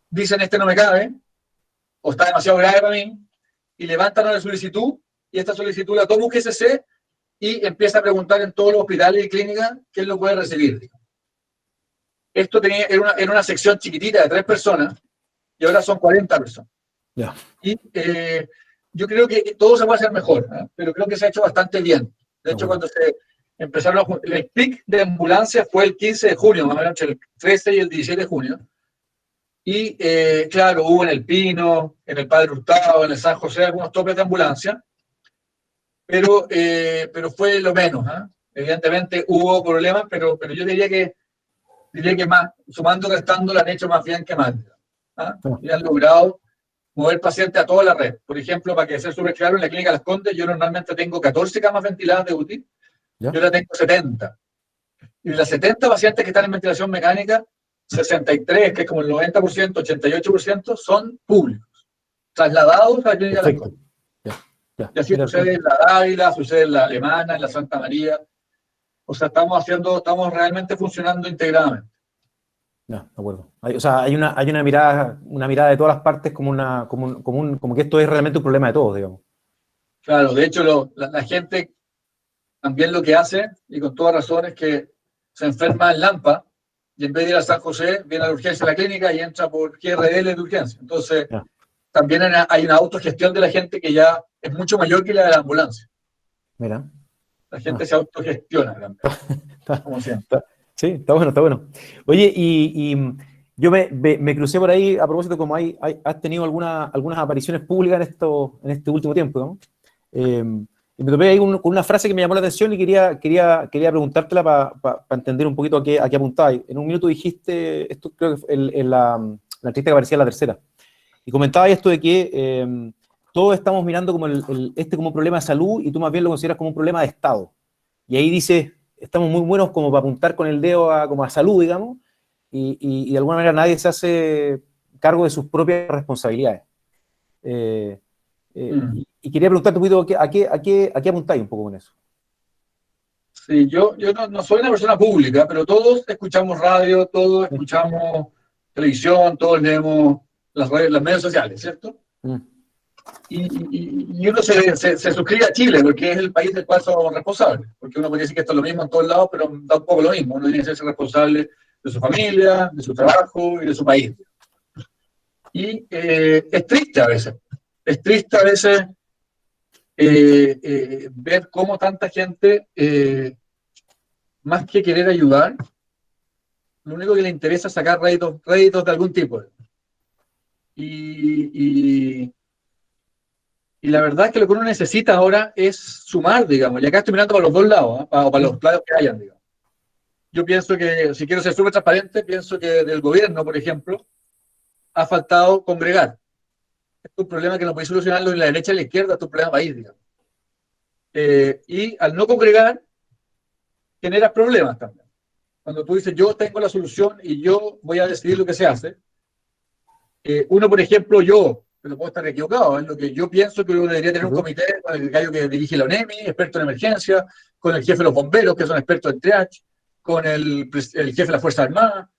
dicen, este no me cabe, o está demasiado grave para mí, y levantan una solicitud, y esta solicitud la toma un GCC y empieza a preguntar en todos los hospitales y clínicas quién lo puede recibir. Esto era una sección chiquitita de 3 personas, y ahora son 40 personas. Yeah. Y yo creo que todo se puede hacer mejor, pero creo que se ha hecho bastante bien. De hecho, cuando se empezaron el pic de ambulancia fue el 15 de junio, más o menos entre el 13 y el 17 de junio. Y claro, hubo en El Pino, en el Padre Hurtado, en el San José, algunos topes de ambulancia, pero fue lo menos. Evidentemente hubo problemas, pero yo diría que más, sumando y restando, lo han hecho más bien que mal. Y han logrado mover pacientes a toda la red. Por ejemplo, para que sea súper claro, en la Clínica Las Condes yo normalmente tengo 14 camas ventiladas de UTI, yo ahora tengo 70. Y de las 70 pacientes que están en ventilación mecánica, 63, que es como el 90%, 88%, son públicos, trasladados a la Clínica Las Condes. Y así sucede en la Dávila, sucede en la Alemana, en la Santa María. O sea, estamos realmente funcionando integradamente. No, de acuerdo. O sea, hay una mirada de todas las partes como que esto es realmente un problema de todos, digamos. Claro, de hecho, la gente también lo que hace, y con toda razón, es que se enferma en Lampa, y en vez de ir a San José, viene a la urgencia de la clínica y entra por GRL de urgencia. Entonces, también hay una autogestión de la gente que ya es mucho mayor que la de la ambulancia. Mira. La gente se autogestiona, como siempre. Sí, está bueno. Oye, y yo me crucé por ahí, a propósito, como has tenido algunas apariciones públicas en este último tiempo, ¿no? Y me topé ahí con una frase que me llamó la atención y quería preguntártela para entender un poquito a qué apuntabas. En un minuto dijiste, esto creo que en la entrevista que aparecía en La Tercera, y comentabas esto de que todos estamos mirando como como un problema de salud y tú más bien lo consideras como un problema de Estado. Y ahí dices, estamos muy buenos como para apuntar con el dedo como a salud, digamos, y de alguna manera nadie se hace cargo de sus propias responsabilidades. Y quería preguntarte un poquito a qué apuntáis un poco con eso. Sí, yo no soy una persona pública, pero todos escuchamos radio, todos escuchamos televisión, todos leemos las medios sociales, ¿cierto? Y uno se suscribe a Chile porque es el país del cual somos responsables, porque uno podría decir que esto es lo mismo en todos lados, pero da un poco lo mismo. Uno tiene que ser responsable de su familia, de su trabajo y de su país. Y es triste a veces ver cómo tanta gente, más que querer ayudar, lo único que le interesa es sacar réditos de algún tipo. Y la verdad es que lo que uno necesita ahora es sumar, digamos, y acá estoy mirando para los dos lados, para los lados que hayan, digamos. Yo pienso que, si quiero ser súper transparente, pienso que del gobierno, por ejemplo, ha faltado congregar. Es un problema que no podéis solucionarlo en la derecha y la izquierda, es un problema país, digamos. Y al no congregar, generas problemas también. Cuando tú dices, yo tengo la solución y yo voy a decidir lo que se hace, uno, por ejemplo, pero puedo estar equivocado, en lo que yo pienso que uno debería tener un comité con el gallo que dirige la UNEMI, experto en emergencia, con el jefe de los bomberos, que son expertos en triage, con el jefe de la Fuerza Armada,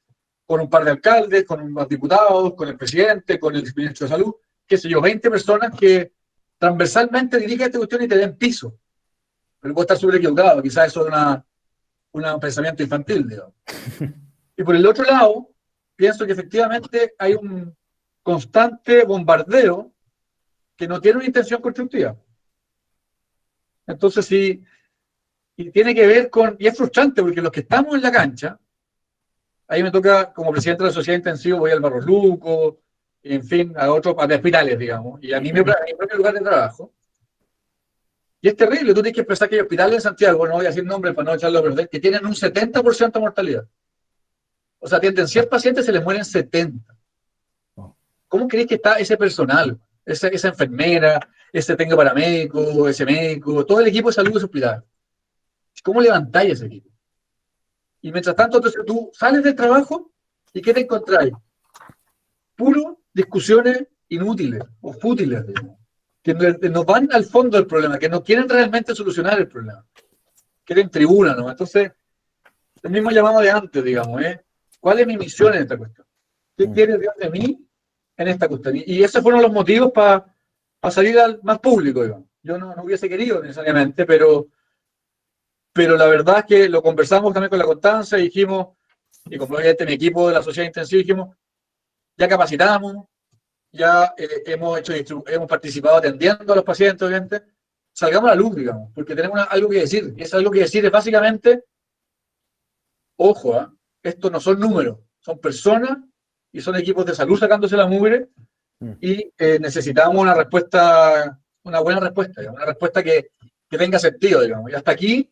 con un par de alcaldes, con unos diputados, con el presidente, con el ministro de Salud, qué sé yo, 20 personas que transversalmente dirigen esta cuestión y te den piso. Pero puedo estar súper equivocado, quizás eso es un pensamiento infantil, digamos. Y por el otro lado, pienso que efectivamente hay un constante bombardeo que no tiene una intención constructiva. Entonces, sí, y tiene que ver y es frustrante porque los que estamos en la cancha, ahí me toca, como presidente de la sociedad intensiva, voy al Barros Luco, en fin, a hospitales, digamos, y a mi propio lugar de trabajo. Y es terrible, tú tienes que pensar que hay hospitales en Santiago, no voy a decir nombres para no echarlo a perder, que tienen un 70% de mortalidad. O sea, atienden 100 pacientes y se les mueren 70. ¿Cómo crees que está ese personal? Esa enfermera, ese técnico paramédico, ese médico, todo el equipo de salud de su hospital. ¿Cómo levantáis ese equipo? Y mientras tanto, entonces tú sales del trabajo y ¿qué te encontráis? Puro discusiones inútiles o fútiles, digamos, que no van al fondo del problema, que no quieren realmente solucionar el problema, quieren tribuna, ¿no? Entonces, el mismo llamado de antes, digamos, ¿eh? ¿Cuál es mi misión en esta cuestión? ¿Qué quiere Dios de mí en esta cuestión? Y esos fueron los motivos para salir al más público, digamos. Yo no hubiese querido necesariamente, pero la verdad es que lo conversamos también con la Constanza y dijimos, y como obviamente mi equipo de la sociedad intensiva, dijimos, ya capacitamos, ya hemos participado atendiendo a los pacientes, obviamente, salgamos a la luz, digamos, porque tenemos algo que decir. Y ese algo que decir es básicamente, ojo, estos no son números, son personas y son equipos de salud sacándose la mugre y necesitamos una respuesta, una buena respuesta, digamos, una respuesta que tenga sentido, digamos. Y hasta aquí,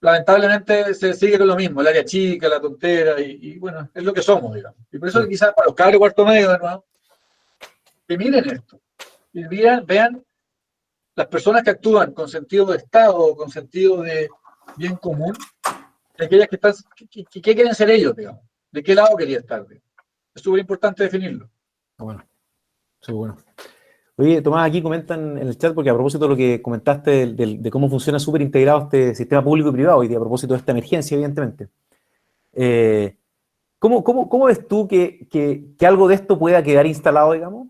lamentablemente, se sigue con lo mismo, el área chica, la tontera, y bueno, es lo que somos, digamos. Y por eso quizás para los cabros cuarto medio, de nuevo, que miren esto, y vean las personas que actúan con sentido de Estado, con sentido de bien común, aquellas que están, ¿qué quieren ser ellos, digamos? ¿De qué lado quería estar? Digamos? Es súper importante definirlo. Bueno, sí, bueno. Oye, Tomás, aquí comentan en el chat, porque a propósito de lo que comentaste de cómo funciona súper integrado este sistema público y privado, y a propósito de esta emergencia, evidentemente, ¿cómo ves tú que algo de esto pueda quedar instalado, digamos?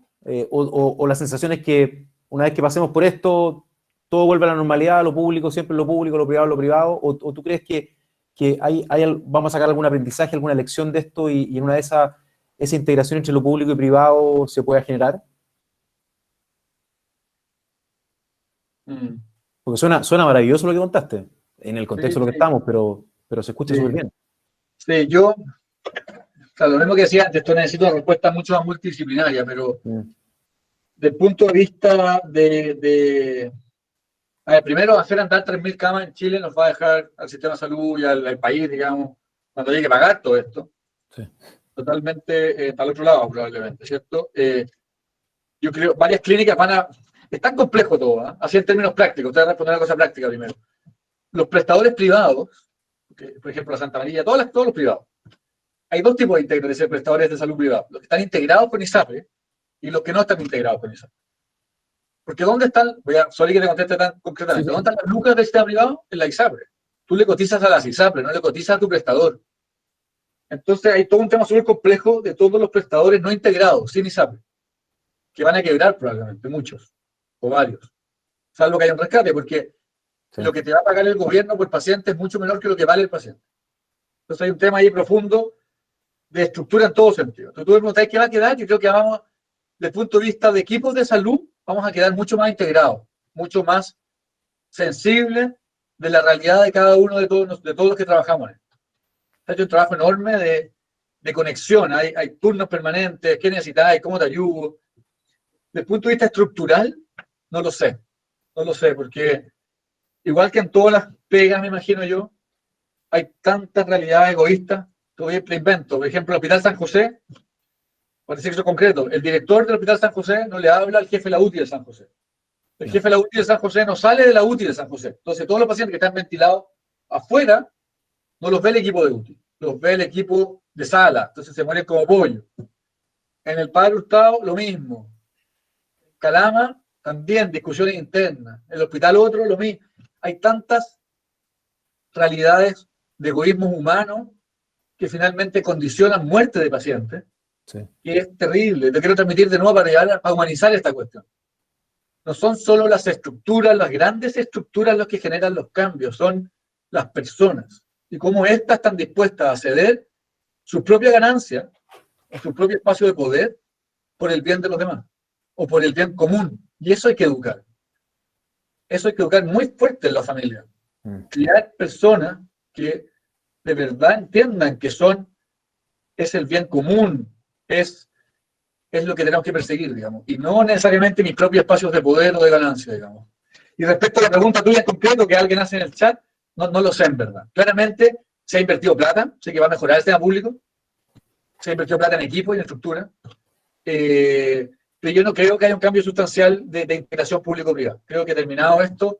O la sensación es que una vez que pasemos por esto, todo vuelve a la normalidad, lo público siempre lo público, lo privado, o tú crees que vamos a sacar algún aprendizaje, alguna lección de esto y en una de esa integración entre lo público y privado se pueda generar? Porque suena maravilloso lo que contaste, en el contexto de lo que estamos, pero se escucha súper bien. Sí, yo, lo mismo que decía antes, esto necesita una respuesta mucho más multidisciplinaria, pero desde el punto de vista a ver, primero, hacer andar 3.000 camas en Chile nos va a dejar al sistema de salud y al país, digamos, cuando llegue a pagar todo esto, totalmente para el otro lado, probablemente, ¿cierto? Yo creo, varias clínicas es tan complejo todo, ¿eh? Así en términos prácticos, te voy a responder una cosa práctica primero. Los prestadores privados, por ejemplo, la Santa María, todos los privados, hay dos tipos de prestadores de salud privados, los que están integrados con ISAPRE y los que no están integrados con ISAPRE. Porque ¿dónde están? Sorry que te conteste tan concretamente. ¿Dónde están las lucas del sistema privado? En la ISAPRE. Tú le cotizas a las ISAPRE, no le cotizas a tu prestador. Entonces hay todo un tema súper complejo de todos los prestadores no integrados, sin ISAPRE, que van a quebrar probablemente, muchos, o varios. Salvo que haya un rescate, porque lo que te va a pagar el gobierno por paciente es mucho menor que lo que vale el paciente. Entonces hay un tema ahí profundo de estructura en todo sentido. Entonces tú me preguntáis qué va a quedar, yo creo que vamos, desde el punto de vista de equipos de salud, vamos a quedar mucho más integrados, mucho más sensibles de la realidad de cada uno de todos los que trabajamos en esto. Se ha hecho un trabajo enorme de conexión, hay turnos permanentes, qué necesitáis, cómo te ayudo. Desde el punto de vista estructural, no lo sé, porque igual que en todas las pegas, me imagino yo, hay tantas realidades egoístas. Todavía te invento, por ejemplo, el Hospital San José, por decir eso concreto, el director del Hospital San José no le habla al jefe de la UTI de San José. El jefe de la UTI de San José no sale de la UTI de San José. Entonces, todos los pacientes que están ventilados afuera, no los ve el equipo de UTI, los ve el equipo de sala. Entonces, se mueren como pollo. En el Padre Hurtado, lo mismo. Calama, también, discusiones internas. En el hospital otro, lo mismo. Hay tantas realidades de egoísmo humano que finalmente condicionan muerte de pacientes. Sí. Y es terrible. Te quiero transmitir de nuevo para llegar a humanizar esta cuestión. No son solo las estructuras, las grandes estructuras los que generan los cambios, son las personas. Y cómo éstas están dispuestas a ceder su propia ganancia o su propio espacio de poder por el bien de los demás o por el bien común. Y eso hay que educar. Eso hay que educar muy fuerte en la familia. Crear personas que de verdad entiendan que es el bien común, es lo que tenemos que perseguir, digamos, y no necesariamente mis propios espacios de poder o de ganancia, digamos. Y respecto a la pregunta tuya en concreto, que alguien hace en el chat, no lo sé en verdad. Claramente se ha invertido plata, sé que va a mejorar el tema público, se ha invertido plata en equipo y en estructura, pero yo no creo que haya un cambio sustancial de integración público-privada. Creo que terminado esto,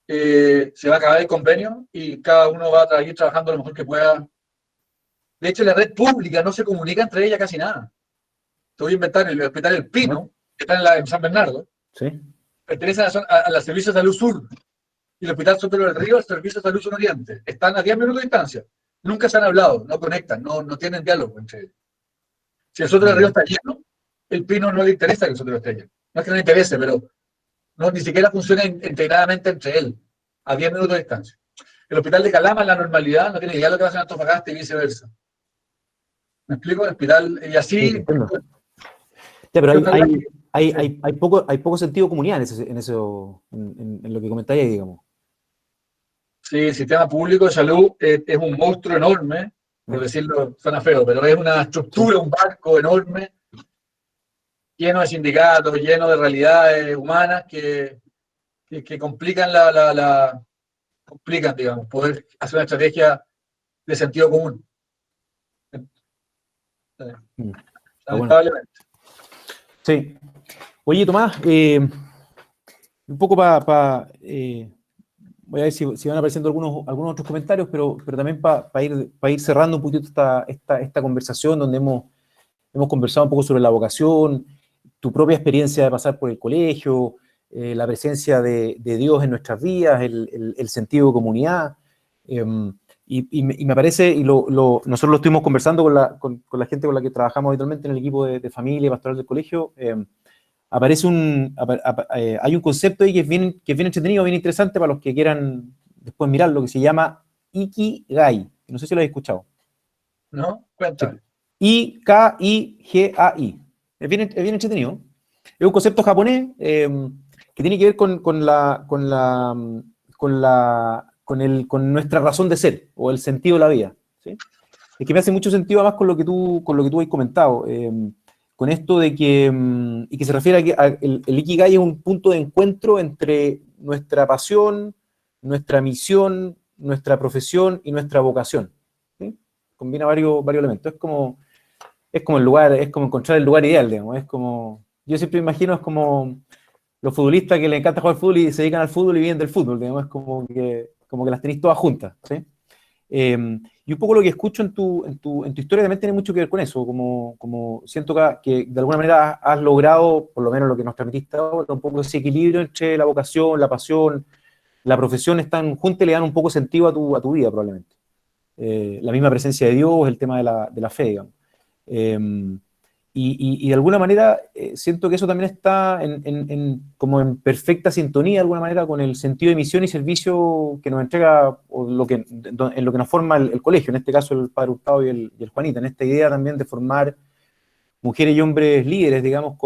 se va a acabar el convenio y cada uno va a ir trabajando lo mejor que pueda. De hecho, la red pública no se comunica entre ellas casi nada. Te voy a inventar el Hospital El Pino, que está en San Bernardo, ¿Sí? pertenece a la Servicio de Salud Sur, y el Hospital San Pedro del Río al Servicio de Salud Sur Oriente. Están a 10 minutos de distancia. Nunca se han hablado, no conectan, no tienen diálogo entre ellos. Si el Soto del Río está lleno, el Pino no le interesa que el Soto esté lleno. No es que no le interese, pero no, ni siquiera funciona integradamente entre él, a 10 minutos de distancia. El Hospital de Calama, en la normalidad, no tiene idea de lo que va a hacer en Antofagasta y viceversa. ¿Me explico? El hospital, y así... Sí, ya, pero hay poco sentido de comunidad en lo que comentáis, digamos. Sí, el sistema público de salud es un monstruo enorme, por decirlo, suena feo, pero es una estructura, un barco enorme, lleno de sindicatos, lleno de realidades humanas que complican complican, digamos, poder hacer una estrategia de sentido común. Lamentablemente. Sí. Oye, Tomás, un poco voy a ver si van apareciendo algunos otros comentarios, pero también para ir cerrando un poquito esta conversación donde hemos conversado un poco sobre la vocación, tu propia experiencia de pasar por el colegio, la presencia de Dios en nuestras vidas, el sentido de comunidad. Y me parece, nosotros lo estuvimos conversando con la gente con la que trabajamos habitualmente en el equipo de familia y pastoral del colegio. Hay un concepto ahí que es bien entretenido, bien interesante para los que quieran después mirarlo, que se llama Ikigai. No sé si lo habéis escuchado. ¿No? Cuéntame. Ikigai. Es bien entretenido. Es un concepto japonés que tiene que ver con nuestra razón de ser o el sentido de la vida, ¿sí? Es que me hace mucho sentido además con lo que tú has comentado, con esto de que, y que se refiere a que el Ikigai es un punto de encuentro entre nuestra pasión, nuestra misión, nuestra profesión y nuestra vocación, ¿sí? Combina varios elementos. Es como encontrar el lugar ideal, digamos. Yo siempre me imagino, es como los futbolistas que les encanta jugar fútbol y se dedican al fútbol y viven del fútbol, digamos. Es como que las tenéis todas juntas, ¿sí? Y un poco lo que escucho en tu historia también tiene mucho que ver con eso, como siento que de alguna manera has logrado, por lo menos lo que nos transmitiste ahora, un poco ese equilibrio entre la vocación, la pasión, la profesión, están juntas y le dan un poco sentido a tu vida probablemente. La misma presencia de Dios, el tema de la fe, digamos. Y de alguna manera siento que eso también está como en perfecta sintonía de alguna manera con el sentido de misión y servicio que nos entrega o en lo que nos forma el colegio, en este caso el Padre Hurtado y el Juanita, en esta idea también de formar mujeres y hombres líderes, digamos,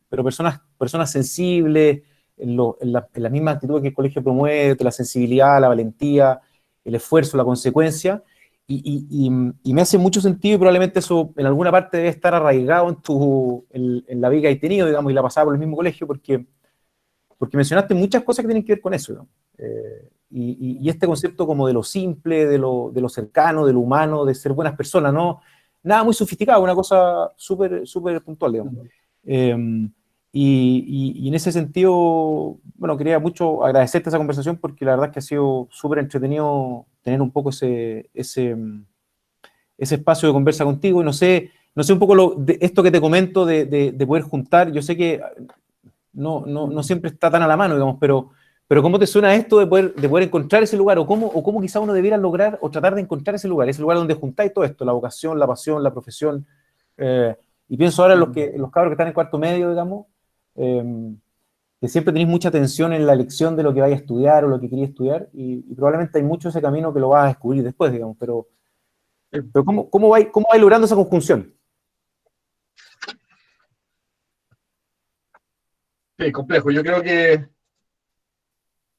pero personas sensibles, en la misma actitud que el colegio promueve, la sensibilidad, la valentía, el esfuerzo, la consecuencia. Y me hace mucho sentido y probablemente eso en alguna parte debe estar arraigado en la vida que hay tenido, digamos, y la pasada por el mismo colegio, porque mencionaste muchas cosas que tienen que ver con eso, ¿no? Y este concepto como de lo simple, de lo cercano, de lo humano, de ser buenas personas, ¿no? Nada muy sofisticado, una cosa súper puntual, digamos. Y en ese sentido, bueno, quería mucho agradecerte esa conversación porque la verdad es que ha sido súper entretenido tener un poco ese espacio de conversa contigo. Y no sé un poco esto que te comento de poder juntar. Yo sé que no siempre está tan a la mano, digamos, pero ¿cómo te suena esto de poder encontrar ese lugar? ¿O cómo quizá uno debiera lograr o tratar de encontrar ese lugar donde juntáis todo esto, la vocación, la pasión, la profesión? Y pienso ahora en los cabros que están en cuarto medio, digamos, que siempre tenéis mucha atención en la elección de lo que vais a estudiar o lo que queréis estudiar, y probablemente hay mucho ese camino que lo vas a descubrir después, digamos, pero ¿cómo vais logrando esa conjunción? Sí, complejo. Yo creo que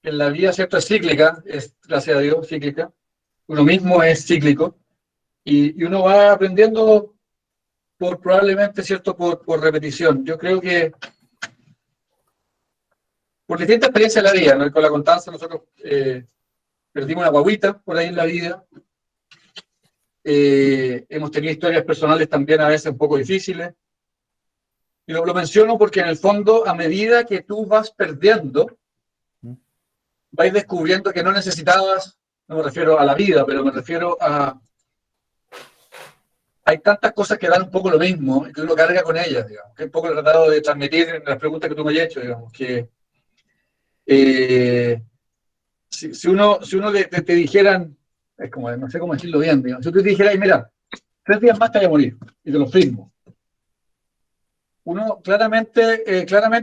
en la vida, ¿cierto?, es cíclica, es, gracias a Dios, cíclica. Uno mismo es cíclico y uno va aprendiendo probablemente, ¿cierto?, por repetición. Yo creo que por distintas experiencias en la vida, ¿no? Con la Constanza nosotros perdimos una guagüita por ahí en la vida. Hemos tenido historias personales también a veces un poco difíciles. Y lo menciono porque en el fondo, a medida que tú vas perdiendo, vais descubriendo que no necesitabas, no me refiero a la vida, pero me refiero a... Hay tantas cosas que dan un poco lo mismo y que uno carga con ellas, digamos, que es un poco lo que he tratado de transmitir en las preguntas que tú me has hecho, digamos, que si uno te dijeran, es como, no sé cómo decirlo bien, digamos, si tú te dijeras, mira, 3 días más te voy a morir, y te lo firmo. Uno claramente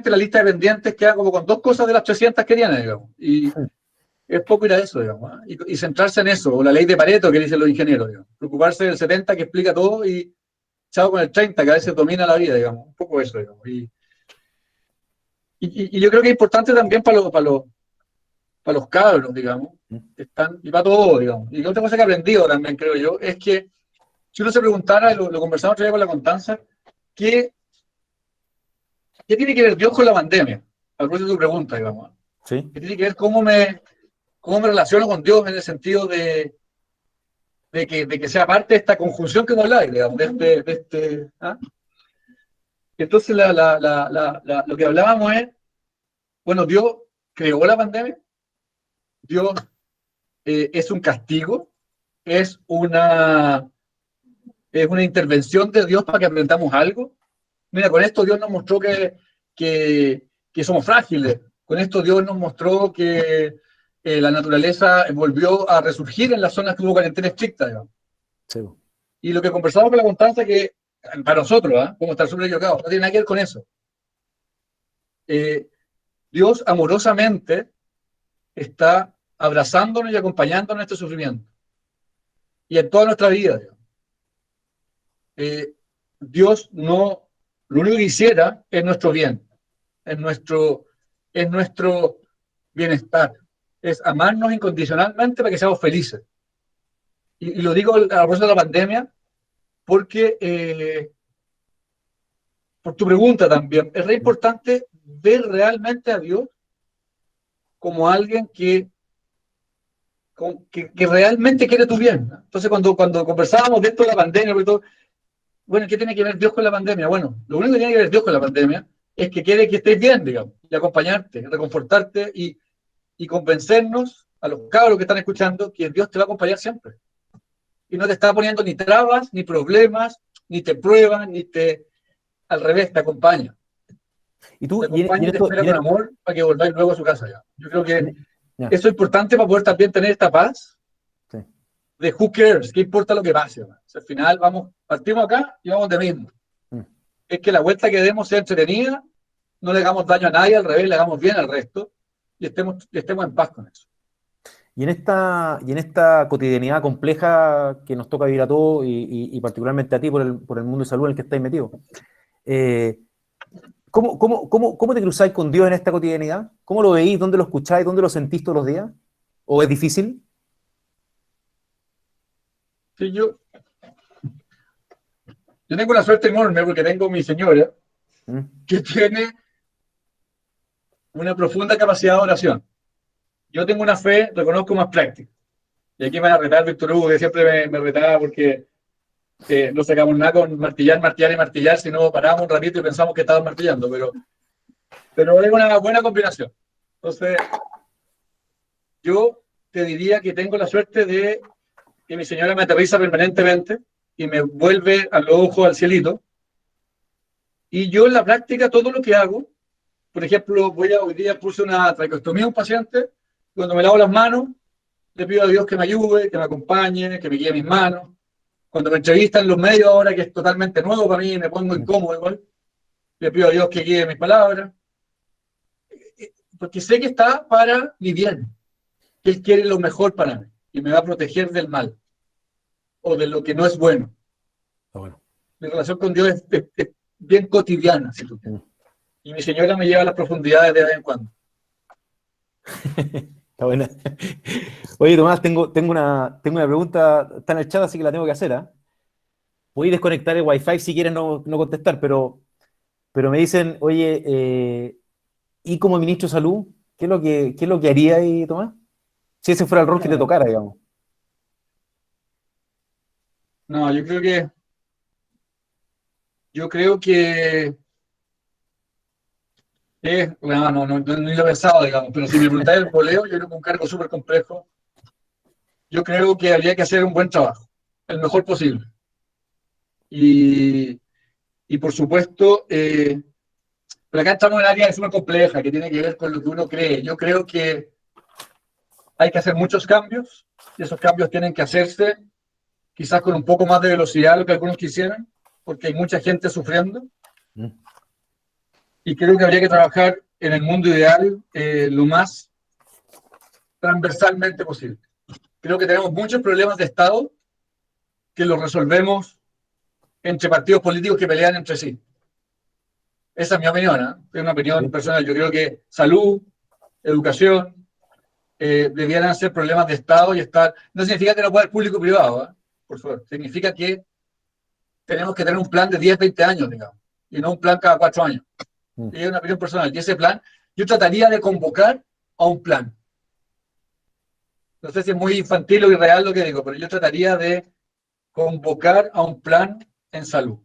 la lista de pendientes queda como con 2 cosas de las 300 que tiene, digamos, y es poco ir a eso, digamos, ¿eh? Y centrarse en eso, o la ley de Pareto que dicen los ingenieros, digamos, preocuparse del 70 que explica todo y chao con el 30 que a veces domina la vida, digamos, un poco eso, digamos. Y yo creo que es importante también para los cabros, digamos, que están, y para todos, digamos. Y otra cosa que he aprendido también, creo yo, es que si uno se preguntara, lo conversamos otro día con la Constanza, ¿qué tiene que ver Dios con la pandemia? A propósito de tu pregunta, digamos. Sí. ¿Qué tiene que ver cómo me relaciono con Dios en el sentido de que sea parte de esta conjunción que hemos hablado, digamos, ¿ah? Entonces, lo que hablábamos es, bueno, Dios creó la pandemia, Dios es un castigo, es una, es una intervención de Dios para que aprendamos algo. Mira, con esto Dios nos mostró que somos frágiles, con esto Dios nos mostró que la naturaleza volvió a resurgir en las zonas que hubo cuarentena estricta, digamos. Sí. Y lo que conversamos con la Constanza, que para nosotros, podemos estar súper equivocados, no tiene nada que ver con eso. Dios amorosamente está abrazándonos y acompañándonos en este sufrimiento. Y en toda nuestra vida, digamos. Dios no, lo único que quisiera es nuestro bien, es nuestro bienestar, es amarnos incondicionalmente para que seamos felices. Y lo digo a propósito de la pandemia, porque por tu pregunta también, es re importante ver realmente a Dios como alguien que realmente quiere tu bien. Entonces, cuando conversábamos de esto de la pandemia, bueno, ¿qué tiene que ver Dios con la pandemia? Bueno, lo único que tiene que ver Dios con la pandemia es que quiere que estés bien, digamos, y acompañarte, reconfortarte y convencernos a los cabros que están escuchando que Dios te va a acompañar siempre. Y no te está poniendo ni trabas, ni problemas, ni te prueba, al revés, te acompaña. Y tú, Te acompaña y te espera con amor para que volváis luego a su casa ya. Yo creo que eso es importante para poder también tener esta paz de who cares, qué importa lo que pase. O sea, al final partimos acá y vamos de mismo. Es que la vuelta que demos sea entretenida, no le hagamos daño a nadie, al revés, le hagamos bien al resto y estemos en paz con eso. Y en esta cotidianidad compleja que nos toca vivir a todos y particularmente a ti por el mundo de salud en el que estáis metido, ¿cómo te cruzáis con Dios en esta cotidianidad? ¿Cómo lo veís? ¿Dónde lo escucháis? ¿Dónde lo sentís todos los días? ¿O es difícil? Sí, yo tengo una suerte enorme porque tengo mi señora que tiene una profunda capacidad de oración. Yo tengo una fe, reconozco, más práctica. Y aquí me van a retar Víctor Hugo, que siempre me retaba porque no sacamos nada con martillar, sino parábamos un ratito y pensamos que estábamos martillando, pero es una buena combinación. Entonces, yo te diría que tengo la suerte de que mi señora me aterriza permanentemente y me vuelve a los ojos al cielito. Y yo en la práctica todo lo que hago, por ejemplo, hoy día puse una traqueostomía a un paciente, cuando me lavo las manos, le pido a Dios que me ayude, que me acompañe, que me guíe mis manos. Cuando me entrevistan los medios ahora, que es totalmente nuevo para mí, me pongo incómodo igual, le pido a Dios que guíe mis palabras, porque sé que está para mi bien, que Él quiere lo mejor para mí y me va a proteger del mal o de lo que no es bueno. Bueno. Mi relación con Dios es bien cotidiana, si tú quieres. Y mi señora me lleva a las profundidades de vez en cuando. Está buena. Oye, Tomás, tengo una pregunta, está en el chat, así que la tengo que hacer, ¿eh? Voy a desconectar el Wi-Fi si quieres no contestar, pero me dicen, oye, y como ministro de Salud, qué es lo que haría ahí, Tomás? Si ese fuera el rol que te tocara, digamos. No, yo creo que No, ni lo he pensado, digamos, pero si me preguntáis el poleo, yo creo que es un cargo súper complejo. Yo creo que habría que hacer un buen trabajo, el mejor posible. Y por supuesto, pero acá estamos en un área súper compleja, que tiene que ver con lo que uno cree. Yo creo que hay que hacer muchos cambios, y esos cambios tienen que hacerse quizás con un poco más de velocidad de lo que algunos quisieran, porque hay mucha gente sufriendo. Y creo que habría que trabajar en el mundo ideal lo más transversalmente posible. Creo que tenemos muchos problemas de Estado que los resolvemos entre partidos políticos que pelean entre sí. Esa es mi opinión, ¿eh? Es una opinión personal. Yo creo que salud, educación, debieran ser problemas de Estado y estar... No significa que no pueda haber público y privado, ¿eh? Por favor. Significa que tenemos que tener un plan de 10, 20 años, digamos, y no un plan cada 4 años. Y es una opinión personal. Y ese plan, yo trataría de convocar a un plan. No sé si es muy infantil o irreal lo que digo, pero yo trataría de convocar a un plan en salud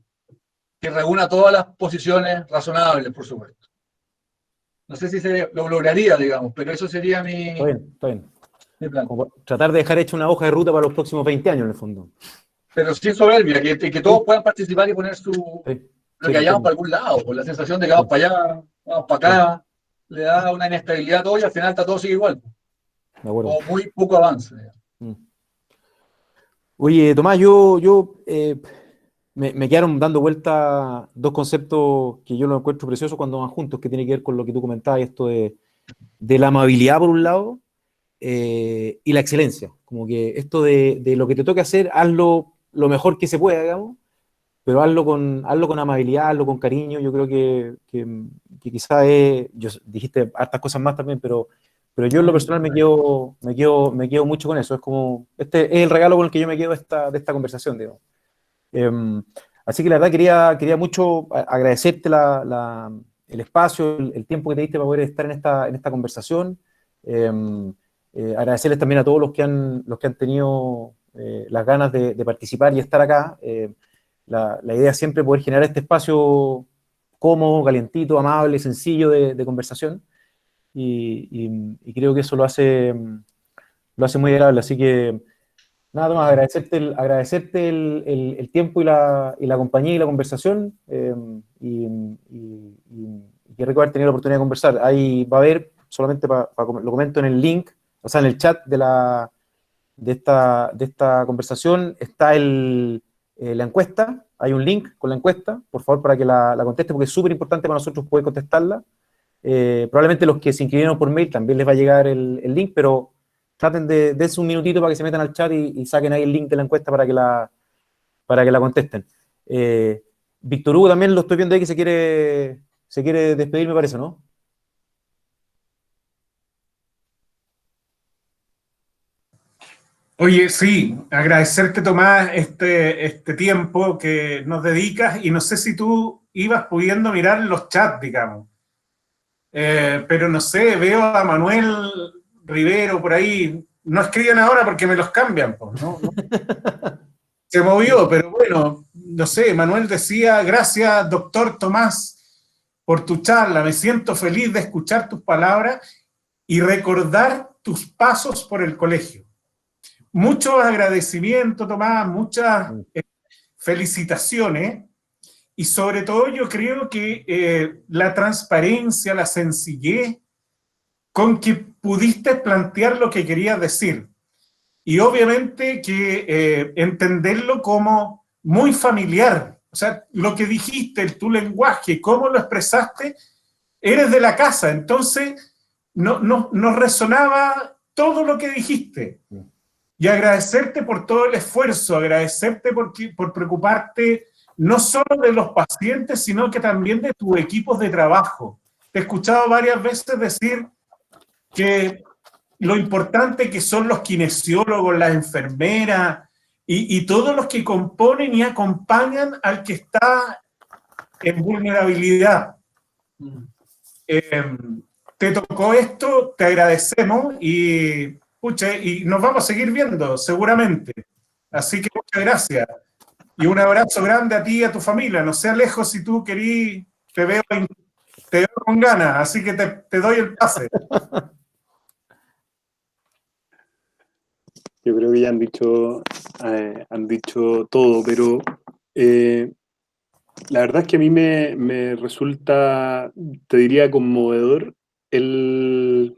que reúna todas las posiciones razonables, por supuesto. No sé si lo lograría, digamos, pero eso sería Está bien. Mi plan. Como tratar de dejar hecha una hoja de ruta para los próximos 20 años, en el fondo. Pero sin soberbia, que todos puedan participar y poner lo que hayamos para algún lado, con la sensación de que vamos para allá, vamos para acá, le da una inestabilidad a todo y al final está todo sigue igual. O muy poco avance. Oye, Tomás, me quedaron dando vuelta dos conceptos que yo los encuentro preciosos cuando van juntos, que tiene que ver con lo que tú comentabas, esto de la amabilidad por un lado y la excelencia. Como que esto de lo que te toque hacer, hazlo lo mejor que se pueda, digamos, pero hazlo con amabilidad, hazlo con cariño. Yo creo que quizás dijiste hartas cosas más también, pero yo en lo personal me quedo mucho con eso. Es como, este es el regalo con el que yo me quedo de esta conversación, digamos. Así que la verdad quería mucho agradecerte el espacio, el tiempo que te diste para poder estar en esta conversación. Agradecerles también a todos los que han tenido las ganas de participar y estar acá. La idea es siempre poder generar este espacio cómodo, calientito, amable, sencillo de conversación. Y creo que eso lo hace muy agradable. Así que nada más, agradecerte el tiempo y la compañía y la conversación. Y qué rico haber tenido la oportunidad de conversar. Ahí va a haber, solamente lo comento en el link, o sea, en el chat de esta conversación, está la encuesta. Hay un link con la encuesta, por favor, para que la conteste, porque es súper importante para nosotros poder contestarla. Probablemente los que se inscribieron por mail también les va a llegar el link, pero traten de dense un minutito para que se metan al chat y saquen ahí el link de la encuesta para que la contesten. Víctor Hugo también lo estoy viendo ahí que se quiere despedir, me parece, ¿no? Oye, sí, agradecerte, Tomás, este tiempo que nos dedicas, y no sé si tú ibas pudiendo mirar los chats, digamos. Pero no sé, veo a Manuel Rivero por ahí, no escriben ahora porque me los cambian, pues, ¿no? Se movió, pero bueno, no sé, Manuel decía: gracias, doctor Tomás, por tu charla, me siento feliz de escuchar tus palabras y recordar tus pasos por el colegio. Muchos agradecimientos, Tomás, muchas felicitaciones, y sobre todo yo creo que la transparencia, la sencillez con que pudiste plantear lo que querías decir, y obviamente que entenderlo como muy familiar, o sea, lo que dijiste, tu lenguaje, cómo lo expresaste, eres de la casa, entonces nos resonaba todo lo que dijiste. Y agradecerte por todo el esfuerzo, agradecerte por preocuparte no solo de los pacientes, sino que también de tus equipos de trabajo. Te he escuchado varias veces decir que lo importante que son los kinesiólogos, las enfermeras y todos los que componen y acompañan al que está en vulnerabilidad. Te tocó esto, te agradecemos y nos vamos a seguir viendo seguramente. Así que muchas gracias. Y un abrazo grande a ti y a tu familia. No seas lejos si tú querís, te veo Te veo con ganas, así que te doy el pase. Yo creo que ya han dicho todo, pero la verdad es que a mí me resulta, te diría, conmovedor la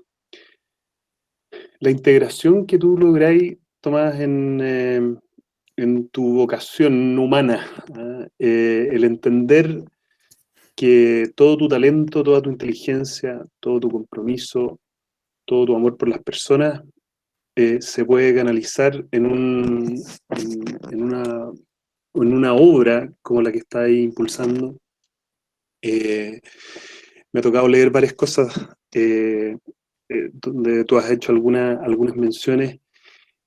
integración que tú lográis, Tomás, en tu vocación humana, ¿ah? El entender que todo tu talento, toda tu inteligencia, todo tu compromiso, todo tu amor por las personas se puede canalizar en una obra como la que estás impulsando. Me ha tocado leer varias cosas donde tú has hecho algunas menciones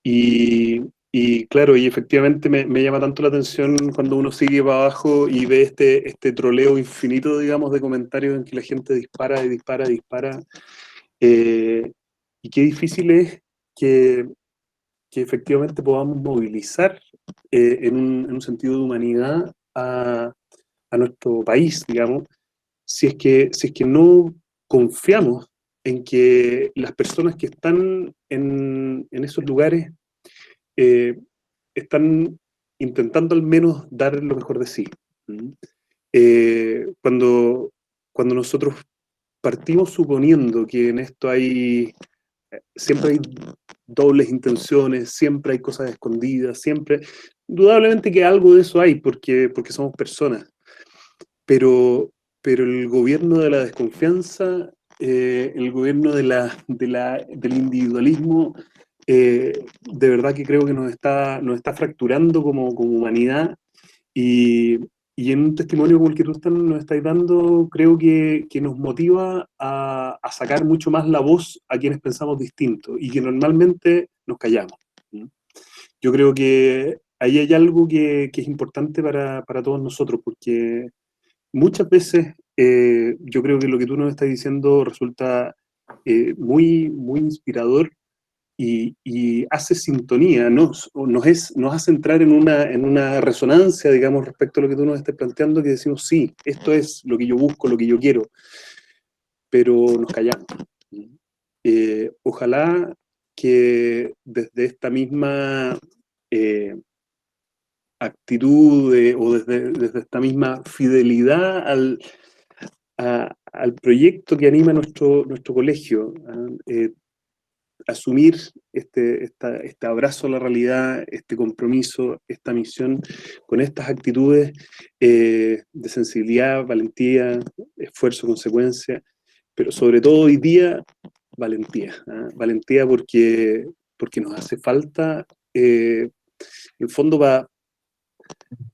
y claro, y efectivamente me llama tanto la atención cuando uno sigue para abajo y ve este troleo infinito, digamos, de comentarios en que la gente dispara y dispara y dispara. Y qué difícil es que efectivamente podamos movilizar en un sentido de humanidad a nuestro país, digamos, si es que no confiamos en que las personas que están en esos lugares eh, están intentando al menos dar lo mejor de sí. ¿Mm? Cuando nosotros partimos suponiendo que en esto siempre hay dobles intenciones, siempre hay cosas escondidas, siempre, indudablemente que algo de eso hay, porque somos personas, pero el gobierno de la desconfianza, el gobierno del individualismo, de verdad que creo que nos está fracturando como humanidad y, y en un testimonio como el que tú nos estás dando, creo que nos motiva a sacar mucho más la voz a quienes pensamos distinto y que normalmente nos callamos. ¿Sí? Yo creo que ahí hay algo que es importante para todos nosotros, porque muchas veces yo creo que lo que tú nos estás diciendo resulta muy, muy inspirador y hace sintonía, nos hace entrar en una resonancia, digamos, respecto a lo que tú nos estás planteando, que decimos, sí, esto es lo que yo busco, lo que yo quiero, pero nos callamos. Ojalá que desde esta misma actitud o desde esta misma fidelidad al proyecto que anima nuestro colegio, asumir este abrazo a la realidad, este compromiso, esta misión, con estas actitudes de sensibilidad, valentía, esfuerzo, consecuencia, pero sobre todo hoy día, valentía. ¿Ah? Valentía porque nos hace falta, en el fondo,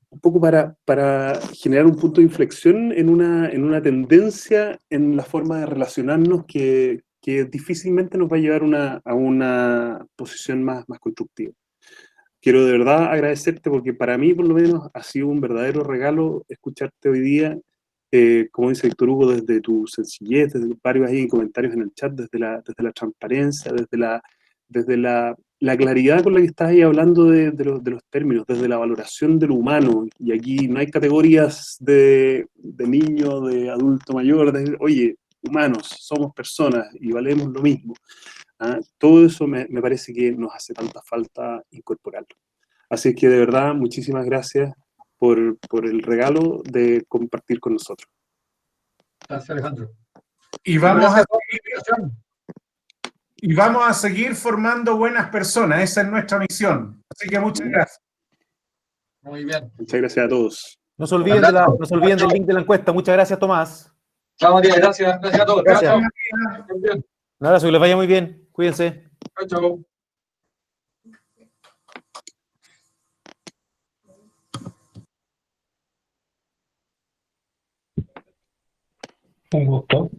un poco para generar un punto de inflexión en una tendencia en la forma de relacionarnos que difícilmente nos va a llevar a una posición más constructiva. Quiero de verdad agradecerte porque para mí, por lo menos, ha sido un verdadero regalo escucharte hoy día, como dice Víctor Hugo, desde tu sencillez, desde varios ahí comentarios en el chat, desde la transparencia, desde la claridad con la que estás ahí hablando de los términos, desde la valoración de lo humano. Y aquí no hay categorías de niño, de adulto mayor, oye, humanos, somos personas y valemos lo mismo. ¿Ah? Todo eso me parece que nos hace tanta falta incorporarlo. Así que de verdad, muchísimas gracias por el regalo de compartir con nosotros. Gracias, Alejandro. Y vamos a seguir formando buenas personas, esa es nuestra misión. Así que muchas gracias. Muy bien. Muchas gracias a todos. No se olviden, no se olviden del link de la encuesta. Muchas gracias, Tomás. Chao, Matías. Gracias. Gracias a todos. Gracias. Chao, chao. Un abrazo, que les vaya muy bien. Cuídense. Chao, chao. Un gusto.